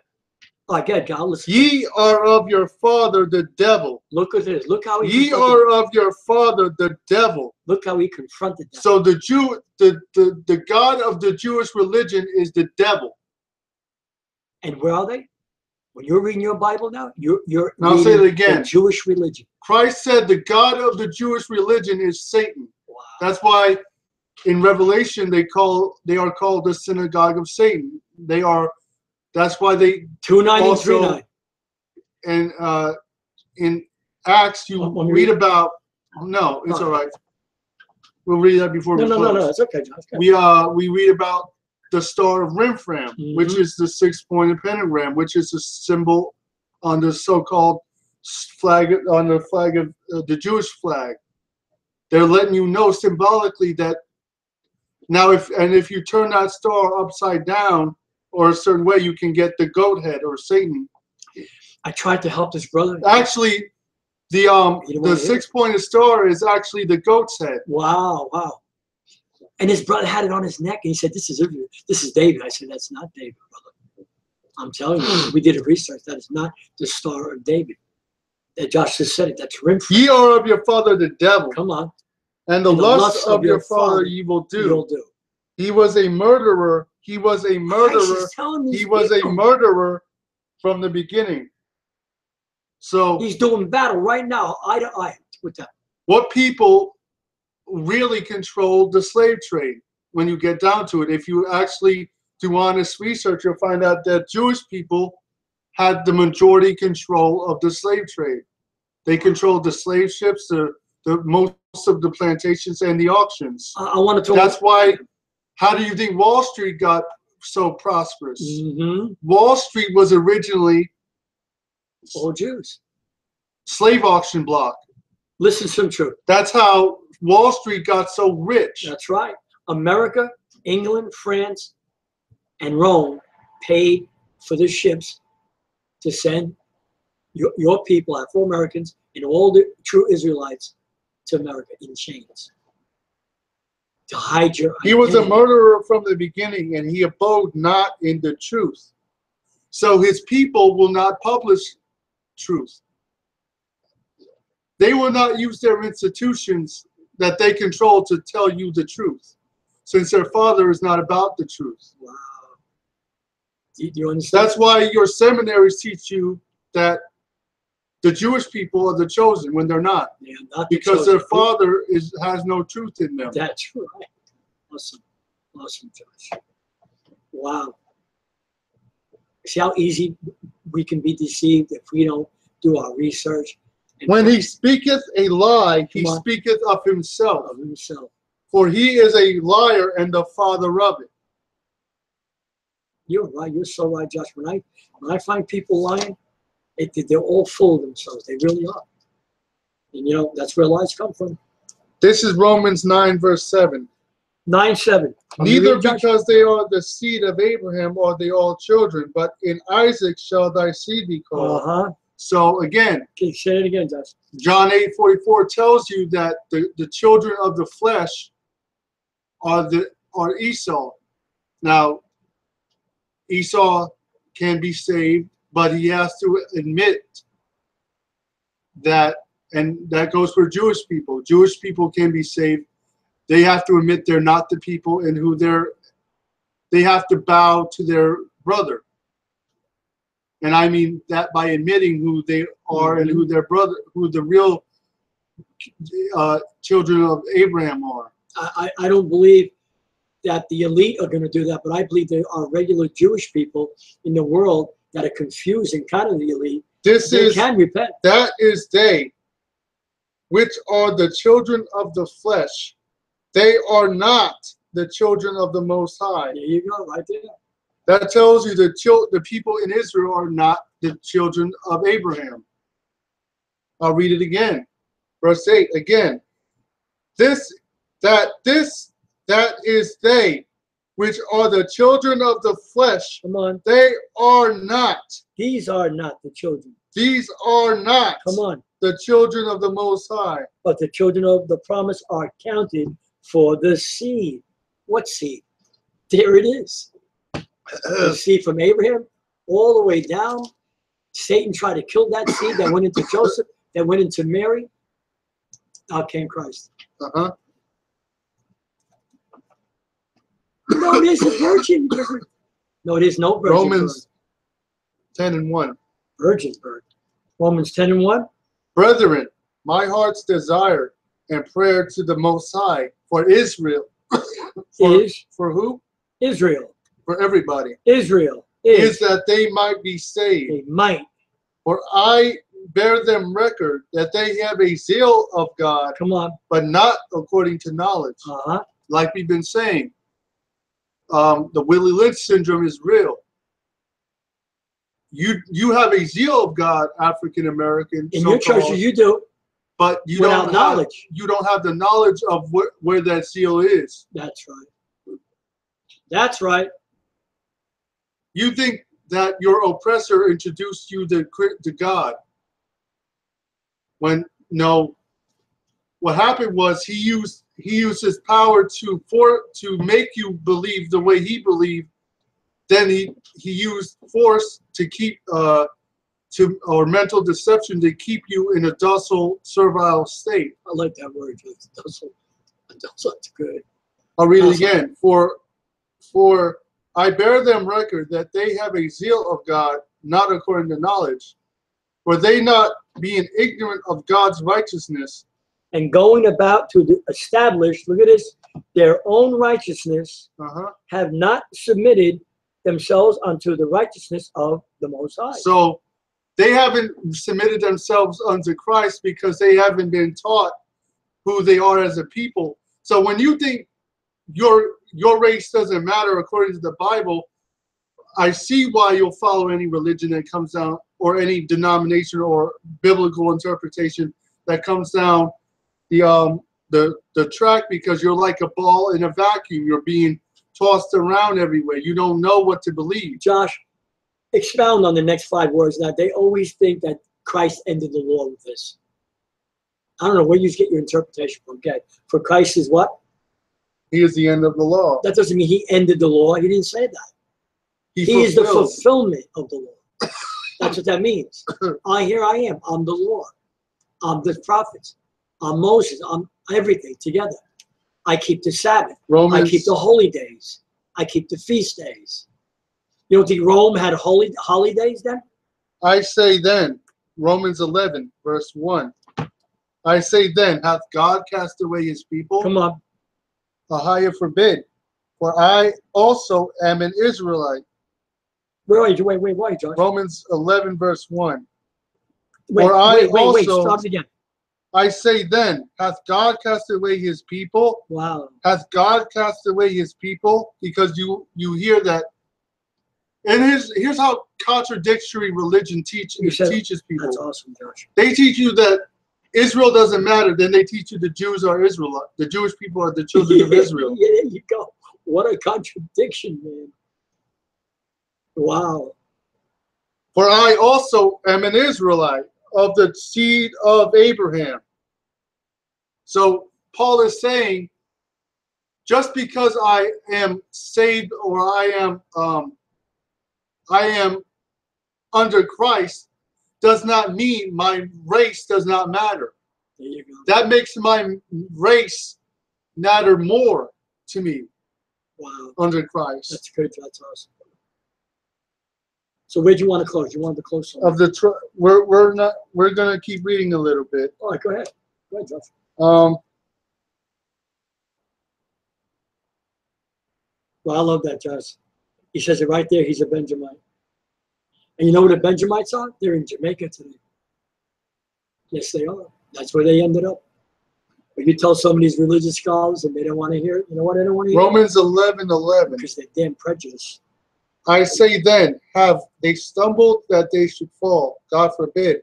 Oh, good, God. Listen. Ye are of your father the devil. Look at this. Look how he. Ye are of your father the devil. Look how he confronted them. So the God of the Jewish religion is the devil. And where are they? When you're reading your Bible now, you're I'll say it again. The Jewish religion. Christ said the God of the Jewish religion is Satan. Wow. That's why in Revelation they are called the synagogue of Satan. That's why they 2:9 and 3:9. And in Acts you read about. No, it's all right. We'll read that before we close. No, it's okay, John. We read about the Star of Remphan, which is the 6-pointed pentagram, which is a symbol on the so-called flag, on the flag of the Jewish flag. They're letting you know symbolically that now if you turn that star upside down or a certain way, you can get the goat head or Satan. I tried to help this brother. Actually, the 6-pointed star is actually the goat's head. Wow. And his brother had it on his neck, and he said, "This is David." I said, "That's not David, brother. I'm telling you, we did a research. That is not the Star of David." That Josh just said it. That's Remphan. Ye are of your father the devil. Come on. And the lust of your father you will do. He was a murderer. He was a murderer. He was a murderer from the beginning. So he's doing battle right now, eye to eye with them. What people really control the slave trade when you get down to it? If you actually do honest research, you'll find out that Jewish people had the majority control of the slave trade. They controlled the slave ships, the most of the plantations, and the auctions. I want to talk. That's why. How do you think Wall Street got so prosperous? Wall Street was originally all Jews. Slave auction block. Listen to some truth. That's how Wall Street got so rich. That's right. America, England, France, and Rome paid for the ships to send your people, Afro-Americans, and all the true Israelites to America in chains. To hide your identity. He was a murderer from the beginning, and he abode not in the truth. So his people will not publish truth. They will not use their institutions that they control to tell you the truth, since their father is not about the truth. Wow. Do you understand? That's why your seminaries teach you that the Jewish people are the chosen when they're not. Yeah, not because their father has no truth in them. That's right. Awesome. Awesome, Josh. Wow. See how easy we can be deceived if we don't do our research. When he speaketh a lie, he speaketh of himself. Of himself. For he is a liar and the father of it. You're right. You're so right, Josh. When I find people lying, they're all full of themselves. They really are. And, you know, that's where lies come from. This is Romans 9, verse 7. 9:7. Neither because they are the seed of Abraham are they all children, but in Isaac shall thy seed be called. So again, okay, say it again, Josh. John 8:44 tells you that the children of the flesh are Esau. Now, Esau can be saved, but he has to admit that, and that goes for Jewish people. Jewish people can be saved. They have to admit they're not the people and who they have to bow to their brother. And I mean that by admitting who they are and who their brother, who the real children of Abraham are. I don't believe that the elite are going to do that, but I believe there are regular Jewish people in the world that are confusing kind of the elite. They can repent. That is they, which are the children of the flesh. They are not the children of the Most High. There you go, right there. That tells you the people in Israel are not the children of Abraham. I'll read it again. Verse 8 again. That is they, which are the children of the flesh. Come on. They are not. These are not the children. These are not. Come on. The children of the Most High. But the children of the promise are counted for the seed. What seed? There it is. The seed from Abraham all the way down. Satan tried to kill that seed that went into Joseph, that went into Mary. Out came Christ. No, there's a virgin birth. No, there's no virgin Romans birth. 10:1. Virgin birth. Romans 10:1. Brethren, my heart's desire and prayer to the Most High for Israel. For who? Israel. For everybody. Israel is that they might be saved. They might. For I bear them record that they have a zeal of God. Come on. But not according to knowledge. Like we've been saying. The Willie Lynch syndrome is real. You have a zeal of God, African American. In your churches, you do. But you without knowledge. You don't have the knowledge of where that zeal is. That's right. That's right. You think that your oppressor introduced you to God. When no, what happened was he used his power to make you believe the way he believed. Then he used force to keep or mental deception to keep you in a docile, servile state. I like that word. Docile. That's good. I'll read it again. For I bear them record that they have a zeal of God, not according to knowledge. For they not being ignorant of God's righteousness, and going about to establish, look at this, their own righteousness, have not submitted themselves unto the righteousness of the Most High. So they haven't submitted themselves unto Christ because they haven't been taught who they are as a people. So when you think your race doesn't matter according to the Bible, I see why you'll follow any religion that comes down, or any denomination or biblical interpretation that comes down the track, because you're like a ball in a vacuum. You're being tossed around everywhere. You don't know what to believe. Josh, expound on the next 5 words. Now, they always think that Christ ended the law with this. I don't know where you get your interpretation from. Okay, for Christ is what? He is the end of the law. That doesn't mean he ended the law. He didn't say that. He is the fulfillment of the law. That's what that means. Here I am. I'm the law. I'm the prophets. I'm Moses. I'm everything together. I keep the Sabbath. I keep the holy days. I keep the feast days. You don't think Rome had holidays then? I say then, Romans 11, verse 1. I say then, hath God cast away his people? Come on. Ahayah forbid. For I also am an Israelite. Wait, Josh. Romans 11, verse 1. Wait, start it again. I say then, hath God cast away his people? Wow. Hath God cast away his people? Because you hear that. And here's how contradictory religion teaches people. That's awesome, Josh. They teach you that Israel doesn't matter. Then they teach you the Jews are Israelite. The Jewish people are the children of Israel. Yeah, there you go. What a contradiction, man. Wow. For I also am an Israelite of the seed of Abraham. So Paul is saying, just because I am saved or I am under Christ does not mean my race does not matter. There you go. That makes my race matter more to me. Wow. Under Christ. That's good. That's awesome. So where'd you want to close? You wanted to close somewhere? Of the we're gonna keep reading a little bit. All right, go ahead. Go ahead, Josh. Um, Well, I love that, Josh. He says it right there. He's a Benjamite. And you know what the Benjamites are? They're in Jamaica today. Yes, they are. That's where they ended up. But you tell some of these religious scholars and they don't want to hear it. You know what they don't want to hear? Romans 11:11. Because they're damn prejudiced. I say then, have they stumbled that they should fall? God forbid.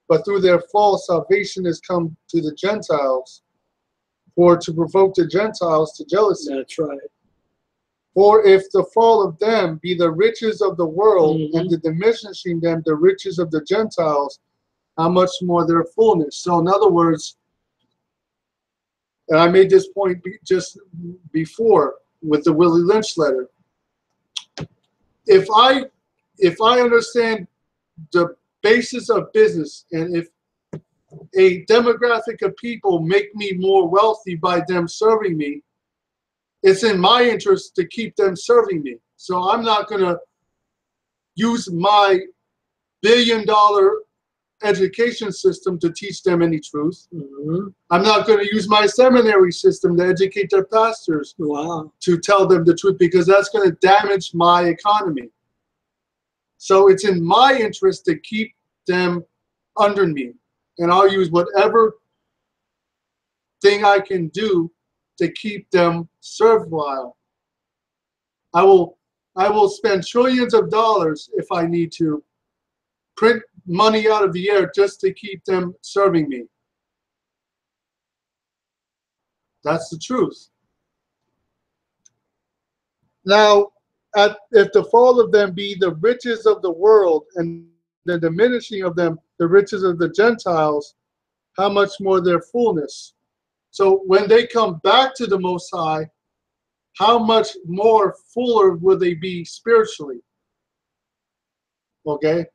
But through their fall, salvation has come to the Gentiles, for to provoke the Gentiles to jealousy. That's right. For if the fall of them be the riches of the world, and the diminishing them the riches of the Gentiles, how much more their fullness? So in other words, and I made this point just before with the Willie Lynch letter. If I understand the basis of business, and if a demographic of people make me more wealthy by them serving me, it's in my interest to keep them serving me. So I'm not going to use my billion-dollar education system to teach them any truth. I'm not going to use my seminary system to educate their pastors to tell them the truth, because that's going to damage my economy. So it's in my interest to keep them under me, and I'll use whatever thing I can do to keep them servile. I will spend trillions of dollars if I need to, print money out of the air just to keep them serving me. That's the truth. Now, if the fall of them be the riches of the world, and the diminishing of them the riches of the Gentiles, how much more their fullness? So when they come back to the Most High, how much more fuller will they be spiritually? Okay.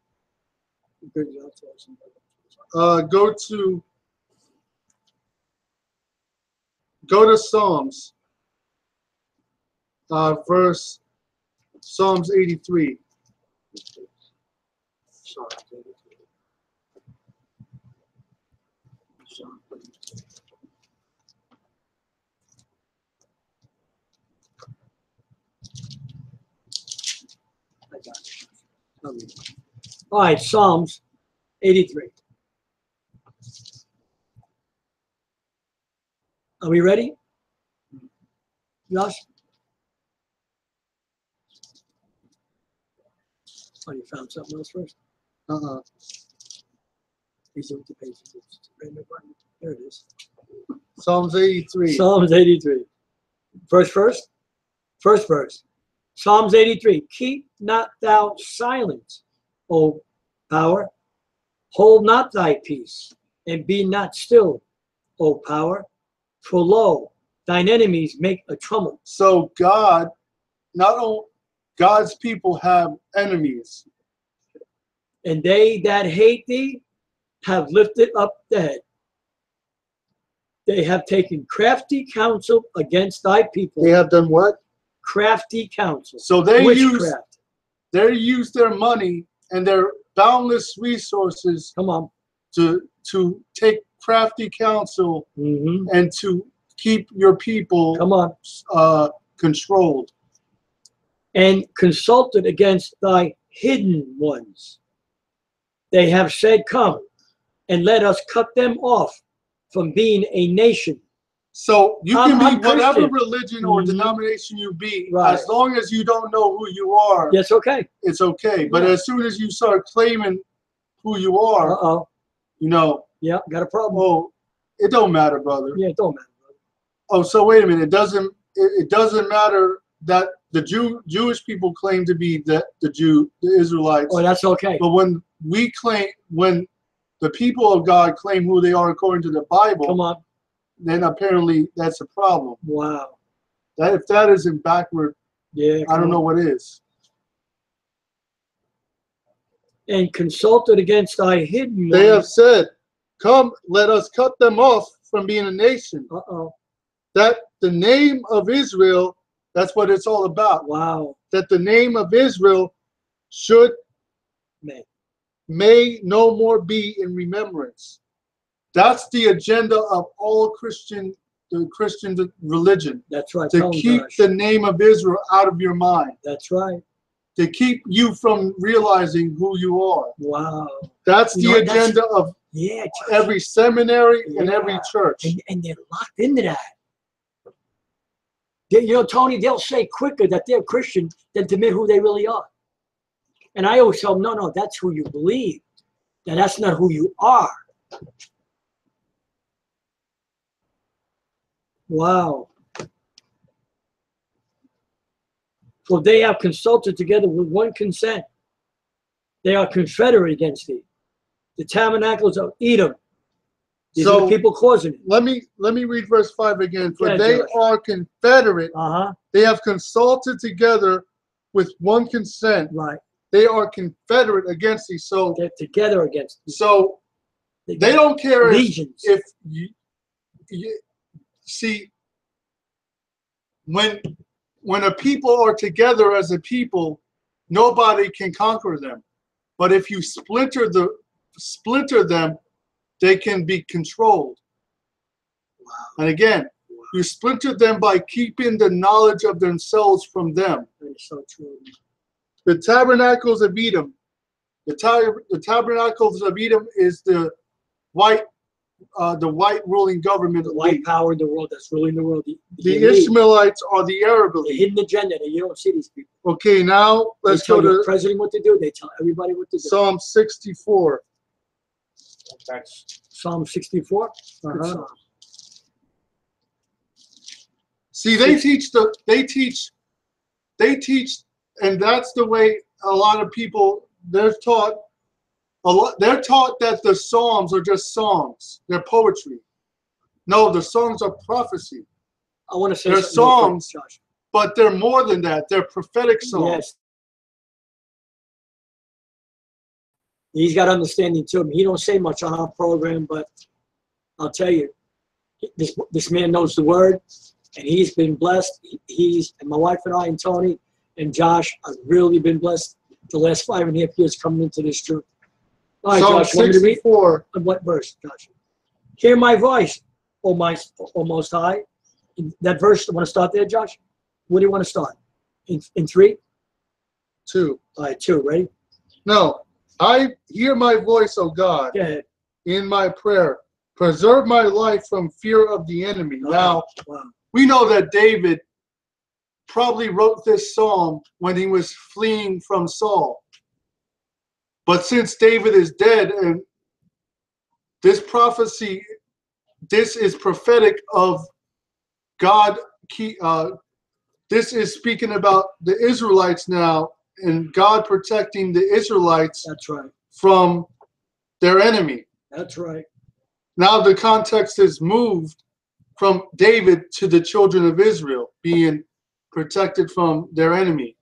Go to Psalms, Psalms 83. All right, Psalms 83. Are we ready? Josh? Oh, you found something else first? These are the pages. There it is. Psalms 83. Psalms 83. First verse. Psalms 83. Keep not thou silence, O power. Hold not thy peace, and be not still, O power. For lo, thine enemies make a tumult. So God, not only God's people have enemies. And they that hate thee have lifted up the head. They have taken crafty counsel against thy people. They have done what? Crafty counsel. So they Witchcraft. they use their money and their boundless resources Come on. to take crafty counsel Mm-hmm. and to keep your people Come on. Controlled. And consulted against thy hidden ones. They have said, come, and let us cut them off from being a nation. So you can I'm be whatever Christian. religion or Mhm. denomination you be, Right. as long as you don't know who you are, Yes, okay. it's okay. But Yeah. as soon as you start claiming who you are, Uh-oh. you know, Yeah, got a problem. oh, it don't matter, brother. Yeah, it don't matter. Oh, so wait a minute. It doesn't matter that the Jewish people claim to be the Israelites. Oh, that's okay. But when the people of God claim who they are according to the Bible, Come on. then apparently that's a problem. Wow. That if that isn't backward, Yeah. I don't know what is. And consulted against thy hidden They have ones. said, come, let us cut them off from being a nation. Uh-oh. That the name of Israel, that's what it's all about. Wow. That the name of Israel should may no more be in remembrance. That's the agenda of all the Christian religion. That's right. To Tell 'em, keep Josh. the name of Israel out of your mind. That's right. To keep you from realizing who you are. Wow. That's You the know what, that's- agenda of Yeah. Josh. every seminary and Yeah. every church. And they're locked into that. You know, Tony, they'll say quicker that they're Christian than to admit who they really are. And I always tell them, no, that's who you believe. That's not who you are. Wow. For they have consulted together with one consent. They are confederate against thee. The tabernacles of Edom. These are the people causing it. Let me read verse 5 again. For Yeah, they Josh. are confederate. Uh-huh. They have consulted together with one consent. Right. They are confederate against thee. So They're together against thee. so they don't care legions. if you see when a people are together as a people, nobody can conquer them. But if you splinter them, they can be controlled. Wow. And again, you splinter them by keeping the knowledge of themselves from them. That is so true. The tabernacles of Edom. The tabernacles of Edom is the white ruling government. The white power in the world that's ruling the world. The Ishmaelites are the Arab The elite. hidden agenda that you don't see these people. Okay, now let's They tell go the to president what to do. They tell everybody what to do. Psalm 64. That's Psalm 64. Uh-huh. See, they teach, and that's the way a lot of people they're taught. They're taught that the Psalms are just songs. They're poetry. No, the songs are prophecy. I want to say They're something real quick, songs, Josh. but they're more than that. They're prophetic songs. Yes. He's got understanding too. He don't say much on our program, but I'll tell you, this man knows the word, and he's been blessed. And my wife and I and Tony and Josh have really been blessed the last 5.5 years coming into this truth. All right, Psalm Josh, want me to read? 64. What verse, Josh? Hear my voice, O Most High. That verse, want to start there, Josh? Where do you want to start? In 3? 2. All right, 2, ready? No, I hear my voice, O God, Go ahead. in my prayer. Preserve my life from fear of the enemy. Now, Wow. we know that David probably wrote this psalm when he was fleeing from Saul. But since David is dead, and this prophecy, this is prophetic of God. This is speaking about the Israelites now, and God protecting the Israelites That's right. from their enemy. That's right. Now the context is moved from David to the children of Israel being protected from their enemy.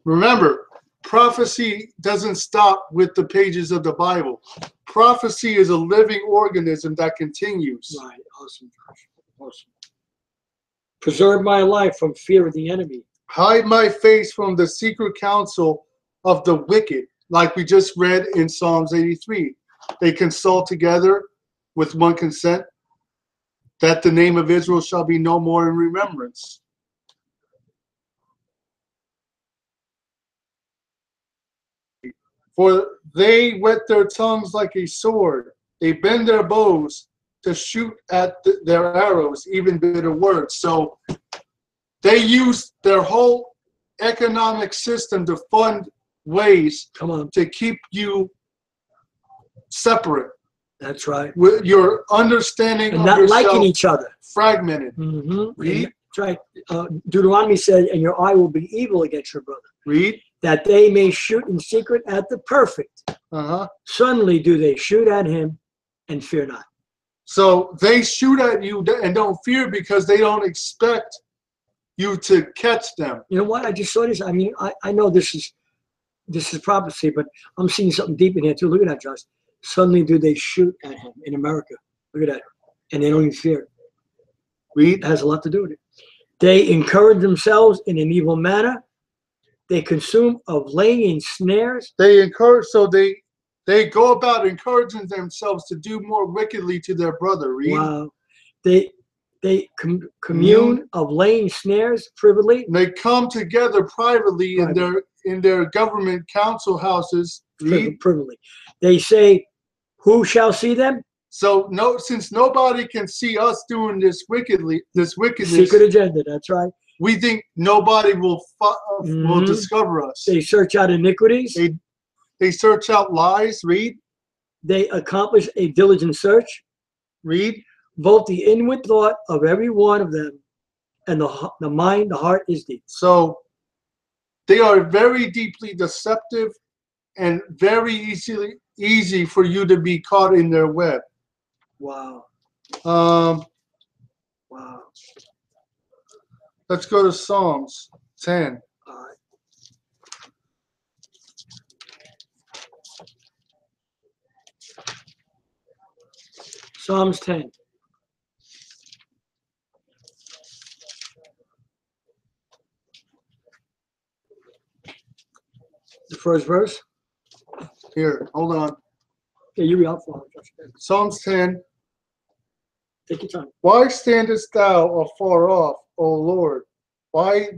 Remember, prophecy doesn't stop with the pages of the Bible. Prophecy is a living organism that continues. Right. Awesome. Awesome. Preserve my life from fear of the enemy. Hide my face from the secret counsel of the wicked, like we just read in Psalms 83. They consult together with one consent that the name of Israel shall be no more in remembrance. For they whet their tongues like a sword. They bend their bows to shoot at their arrows, even bitter words. So they use their whole economic system to fund ways to keep you separate. That's right. With your understanding and of not yourself liking each other. Fragmented. Read. That's right. Deuteronomy said, and your eye will be evil against your brother. Read. That they may shoot in secret at the perfect. Suddenly do they shoot at him and fear not. So they shoot at you and don't fear because they don't expect you to catch them. You know what? I just saw this. I mean, I know this is prophecy, but I'm seeing something deep in here too. Look at that, Josh. Suddenly do they shoot at him in America. Look at that. And they don't even fear. Read. It has a lot to do with it. They encourage themselves in an evil manner. They consume of laying in snares. They encourage, so they go about encouraging themselves to do more wickedly to their brother. Read. Wow. They commune of laying snares privately. They come together privately in their government council houses. Privately. They say, who shall see them? So since nobody can see us doing this wickedness, secret agenda. That's right. We think nobody will discover us. They search out iniquities. They search out lies. Read. They accomplish a diligent search. Read. Both the inward thought of every one of them and the mind, the heart is deep. So they are very deeply deceptive and very easy for you to be caught in their web. Wow. Wow. Let's go to Psalms 10. All right. Psalms 10. The first verse. Here, hold on. Yeah, you read out for me. Psalms 10. Take your time. Why standest thou afar off, O Lord? Why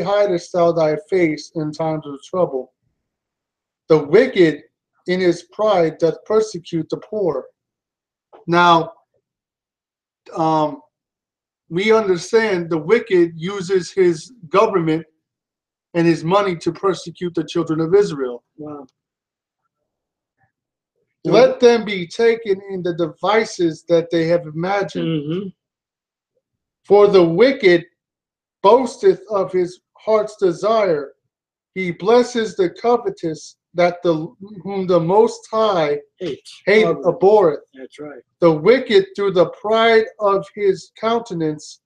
hidest thou thy face in times of trouble? The wicked in his pride doth persecute the poor. Now, we understand the wicked uses his government and his money to persecute the children of Israel. Wow. Let them be taken in the devices that they have imagined. For the wicked boasteth of his heart's desire. He blesses the covetous, whom the Most High hate abhorreth. That's right. The wicked, through the pride of his countenance,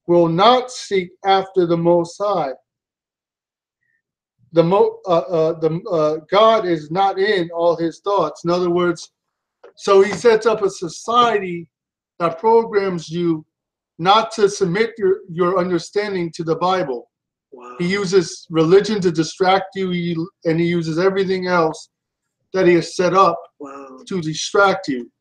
will not seek after the Most High. God is not in all his thoughts. In other words, so he sets up a society that programs you not to submit your understanding to the Bible. Wow. He uses religion to distract you, and he uses everything else that he has set up to distract you.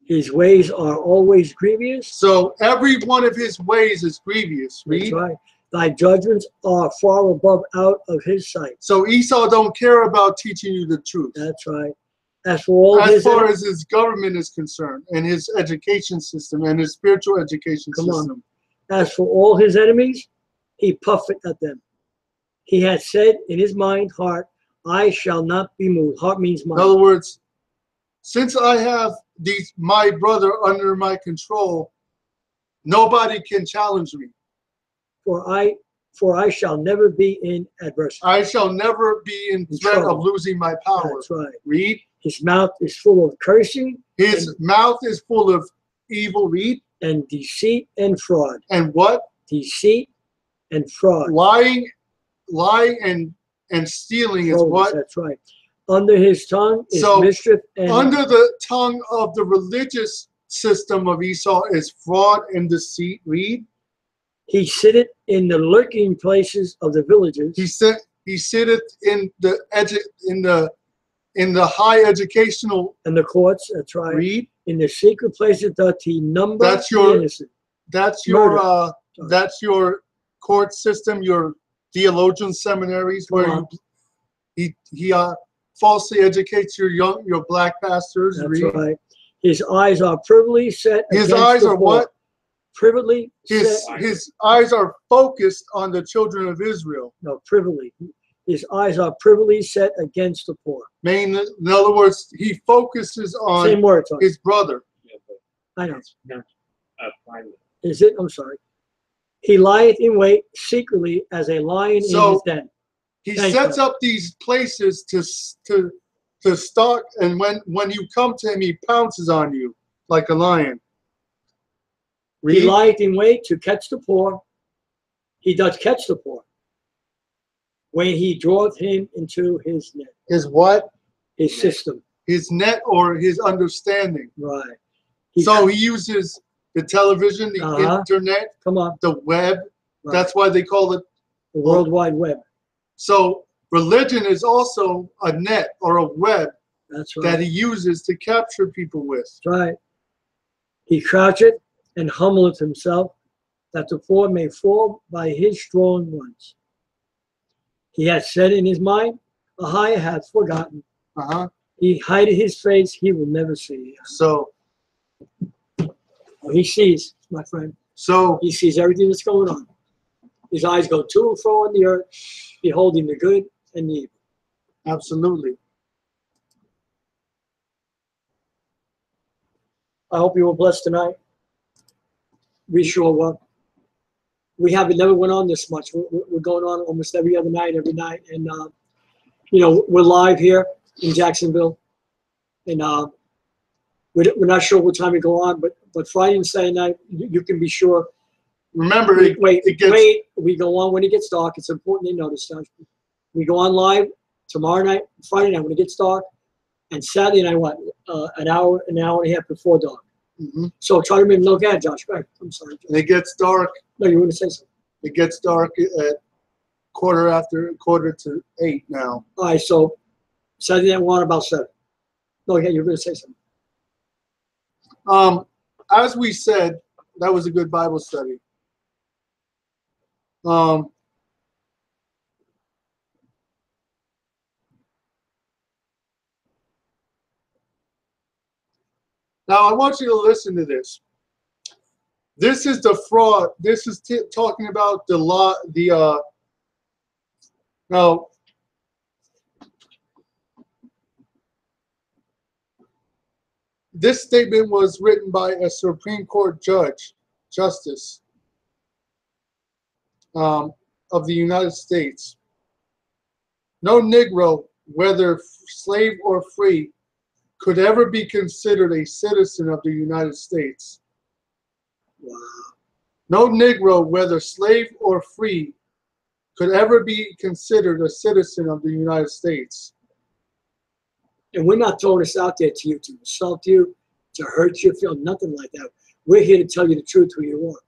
His ways are always grievous. So every one of his ways is grievous. Read. That's right. Thy judgments are far above out of his sight. So Esau don't care about teaching you the truth. That's right. As far as his government is concerned, and his education system, and his spiritual education system. As for all his enemies, he puffeth at them. He had said in his heart, I shall not be moved. Heart means mind. In other words, since I have my brother under my control, nobody can challenge me. For I shall never be in adversity. I shall never be in threat of losing my power. That's right. Read. His mouth is full of cursing. His mouth is full of evil. Read. And deceit and fraud. And what? Deceit and fraud. Lying and stealing is what? That's right. Under his tongue is mischief. And under the tongue of the religious system of Esau is fraud and deceit. Read. He sitteth in the lurking places of the villages. He sitteth in the high educational. And the courts, that's right. Read. In the secret places doth he number That's the your. innocent. That's Murder. your. That's your court system. Your theologian seminaries where he falsely educates your black pastors. That's Read. right. His eyes are privily set. His eyes are what? Privily set. His eyes are focused on the children of Israel. No, privily. His eyes are privily set against the poor. In other words, he focuses on Same word, his brother. Yeah, I know. but not private. Is it? I'm sorry. He lieth in wait secretly as a lion in his den. He sets up these places to stalk, and when you come to him, he pounces on you like a lion. He lieth in wait to catch the poor. He doth catch the poor when he draweth him into his net. His what? His system. His net or his understanding. Right. He uses the television, the internet, the web. Right. That's why they call it the World Wide Web. So religion is also a net or a web. That's right. That he uses to capture people with. That's right. He croucheth and humbleth himself, that the poor may fall by his strong ones. He hath said in his mind, Ahayah hath forgotten. He hideth his face, he will never see. So he sees, my friend. So he sees everything that's going on. His eyes go to and fro on the earth, beholding the good and the evil. Absolutely. I hope you were blessed tonight. We sure were. We haven't never went on this much. We're going on almost every other night, and you know, we're live here in Jacksonville, and we're not sure what time we go on, but Friday and Saturday night, you can be sure. Remember, we go on when it gets dark. It's important to notice. We go on live tomorrow night, Friday night when it gets dark, and Saturday night, an hour and a half before dark. So try to remember. No, go ahead, Josh. Go ahead. I'm sorry, Josh. And it gets dark. No, you were going to say something. It gets dark at quarter to 8 now. All right, so Saturday night we're on about 7. No, yeah, you were going to say something. As we said, that was a good Bible study. Now, I want you to listen to this. This is the fraud. This is talking about the law. Now, this statement was written by a Supreme Court justice of the United States. No Negro, whether slave or free, could ever be considered a citizen of the United States. Wow. No Negro, whether slave or free, could ever be considered a citizen of the United States. And we're not throwing this out there to you to insult you, to hurt you, feel nothing like that. We're here to tell you the truth, who you are.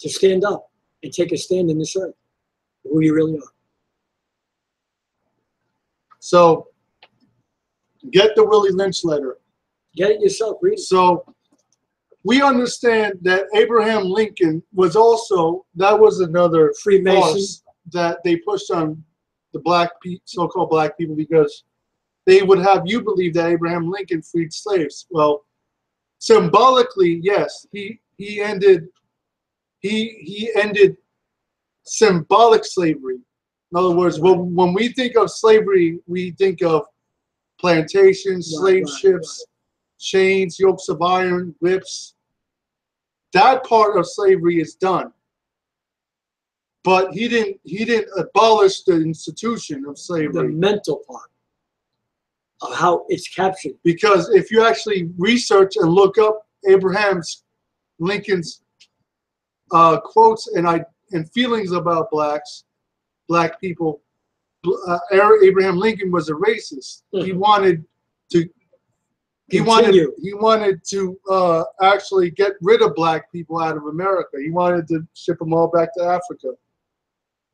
To stand up and take a stand in this earth, who you really are. So, get the Willie Lynch letter. Get it yourself, read it. So, we understand that Abraham Lincoln was also, that was another Freemason that they pushed on the so-called black people, because they would have you believe that Abraham Lincoln freed slaves. Well, symbolically, yes, he ended symbolic slavery. In other words, when we think of slavery, we think of plantations, slave ships, chains, yokes of iron, whips. That part of slavery is done. But he didn't abolish the institution of slavery. The mental part of how it's captured. Because if you actually research and look up Abraham Lincoln's quotes and feelings about black people, Abraham Lincoln was a racist. He wanted to he wanted to actually get rid of black people out of America. He wanted to ship them all back to Africa.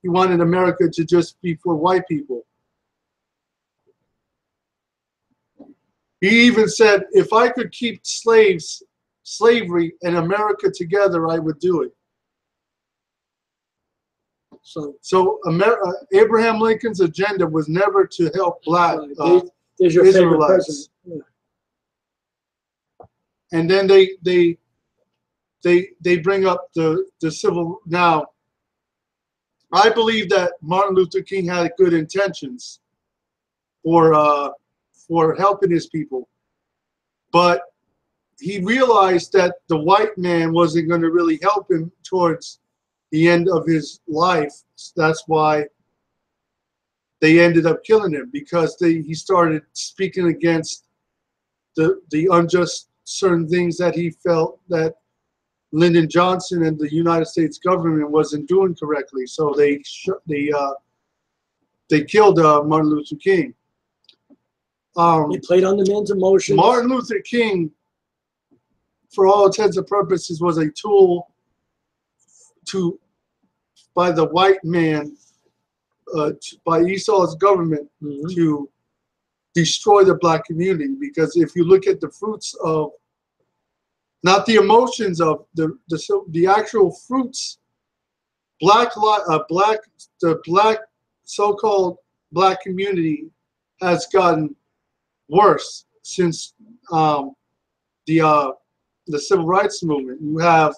He wanted America to just be for white people. He even said, if I could keep slavery and America together, I would do it. So Abraham Lincoln's agenda was never to help black there's your Israelites. Yeah. And then they bring up the civil. Now, I believe that Martin Luther King had good intentions for helping his people, but he realized that the white man wasn't going to really help him towards the end of his life. That's why they ended up killing him, because he started speaking against the unjust certain things that he felt that Lyndon Johnson and the United States government wasn't doing correctly. So they killed Martin Luther King. They played on the man's emotions. Martin Luther King, for all intents and purposes, was a tool by the white man, by Esau's government, to destroy the black community. Because if you look at the fruits of, not the emotions of the actual fruits, the black so-called black community has gotten worse since the civil rights movement. You have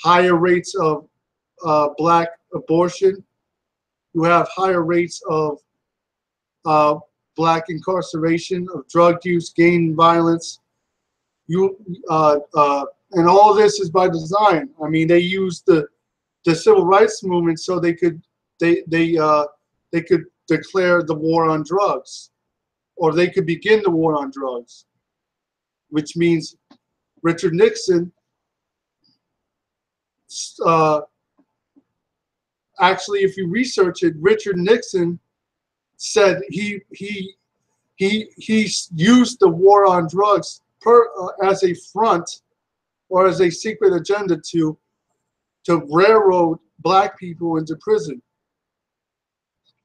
higher rates of black abortion. You have higher rates of black incarceration, of drug use, gang violence. And all this is by design. I mean, they used the civil rights movement so they could declare the war on drugs, or they could begin the war on drugs, which means Richard Nixon actually, if you research it, Richard Nixon said he used the war on drugs as a front or as a secret agenda to railroad black people into prison.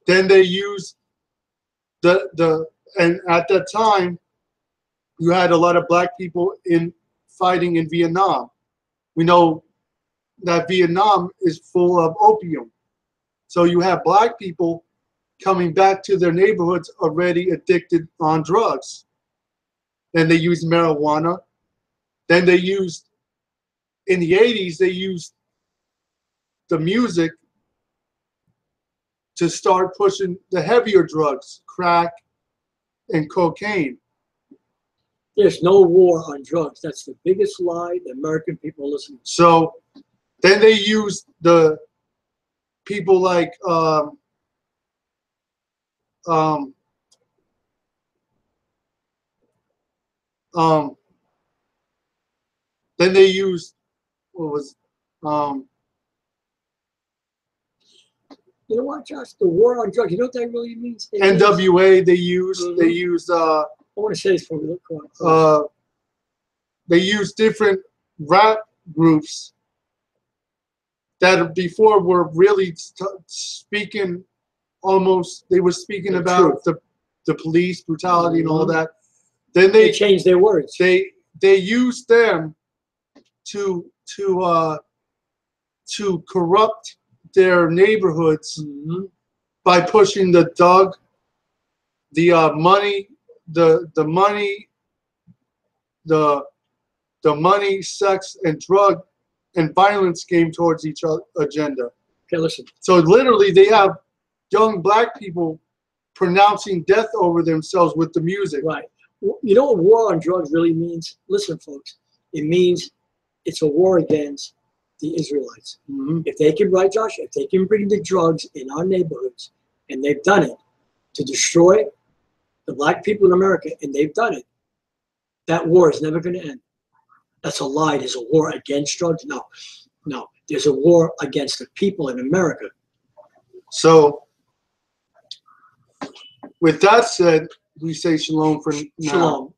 Then they used and at that time you had a lot of black people fighting in Vietnam. We know that Vietnam is full of opium. So you have black people coming back to their neighborhoods already addicted on drugs. Then they used marijuana. Then they used, in the 80s, they used the music to start pushing the heavier drugs, crack and cocaine. There's no war on drugs. That's the biggest lie the American people listen to. So then they used the people like then they used you know what, Josh? The war on drugs. You know what that really means? NWA. They used I want to say this before we look on. they used different rap groups that before were really speaking almost, they were speaking about the police brutality and all that. Then they changed their words. They used them to corrupt their neighborhoods by pushing the thug, the money, sex, and drug and violence game towards each other agenda. Okay, listen. So literally, they have young black people pronouncing death over themselves with the music. Right. You know what war on drugs really means? Listen, folks. It means it's a war against the Israelites. If they can, right, Josh? If they can bring the drugs in our neighborhoods, and they've done it to destroy the black people in America, and they've done it, that war is never going to end. That's a lie. There's a war against drugs. No. There's a war against the people in America. So, with that said, We say shalom for now. Shalom.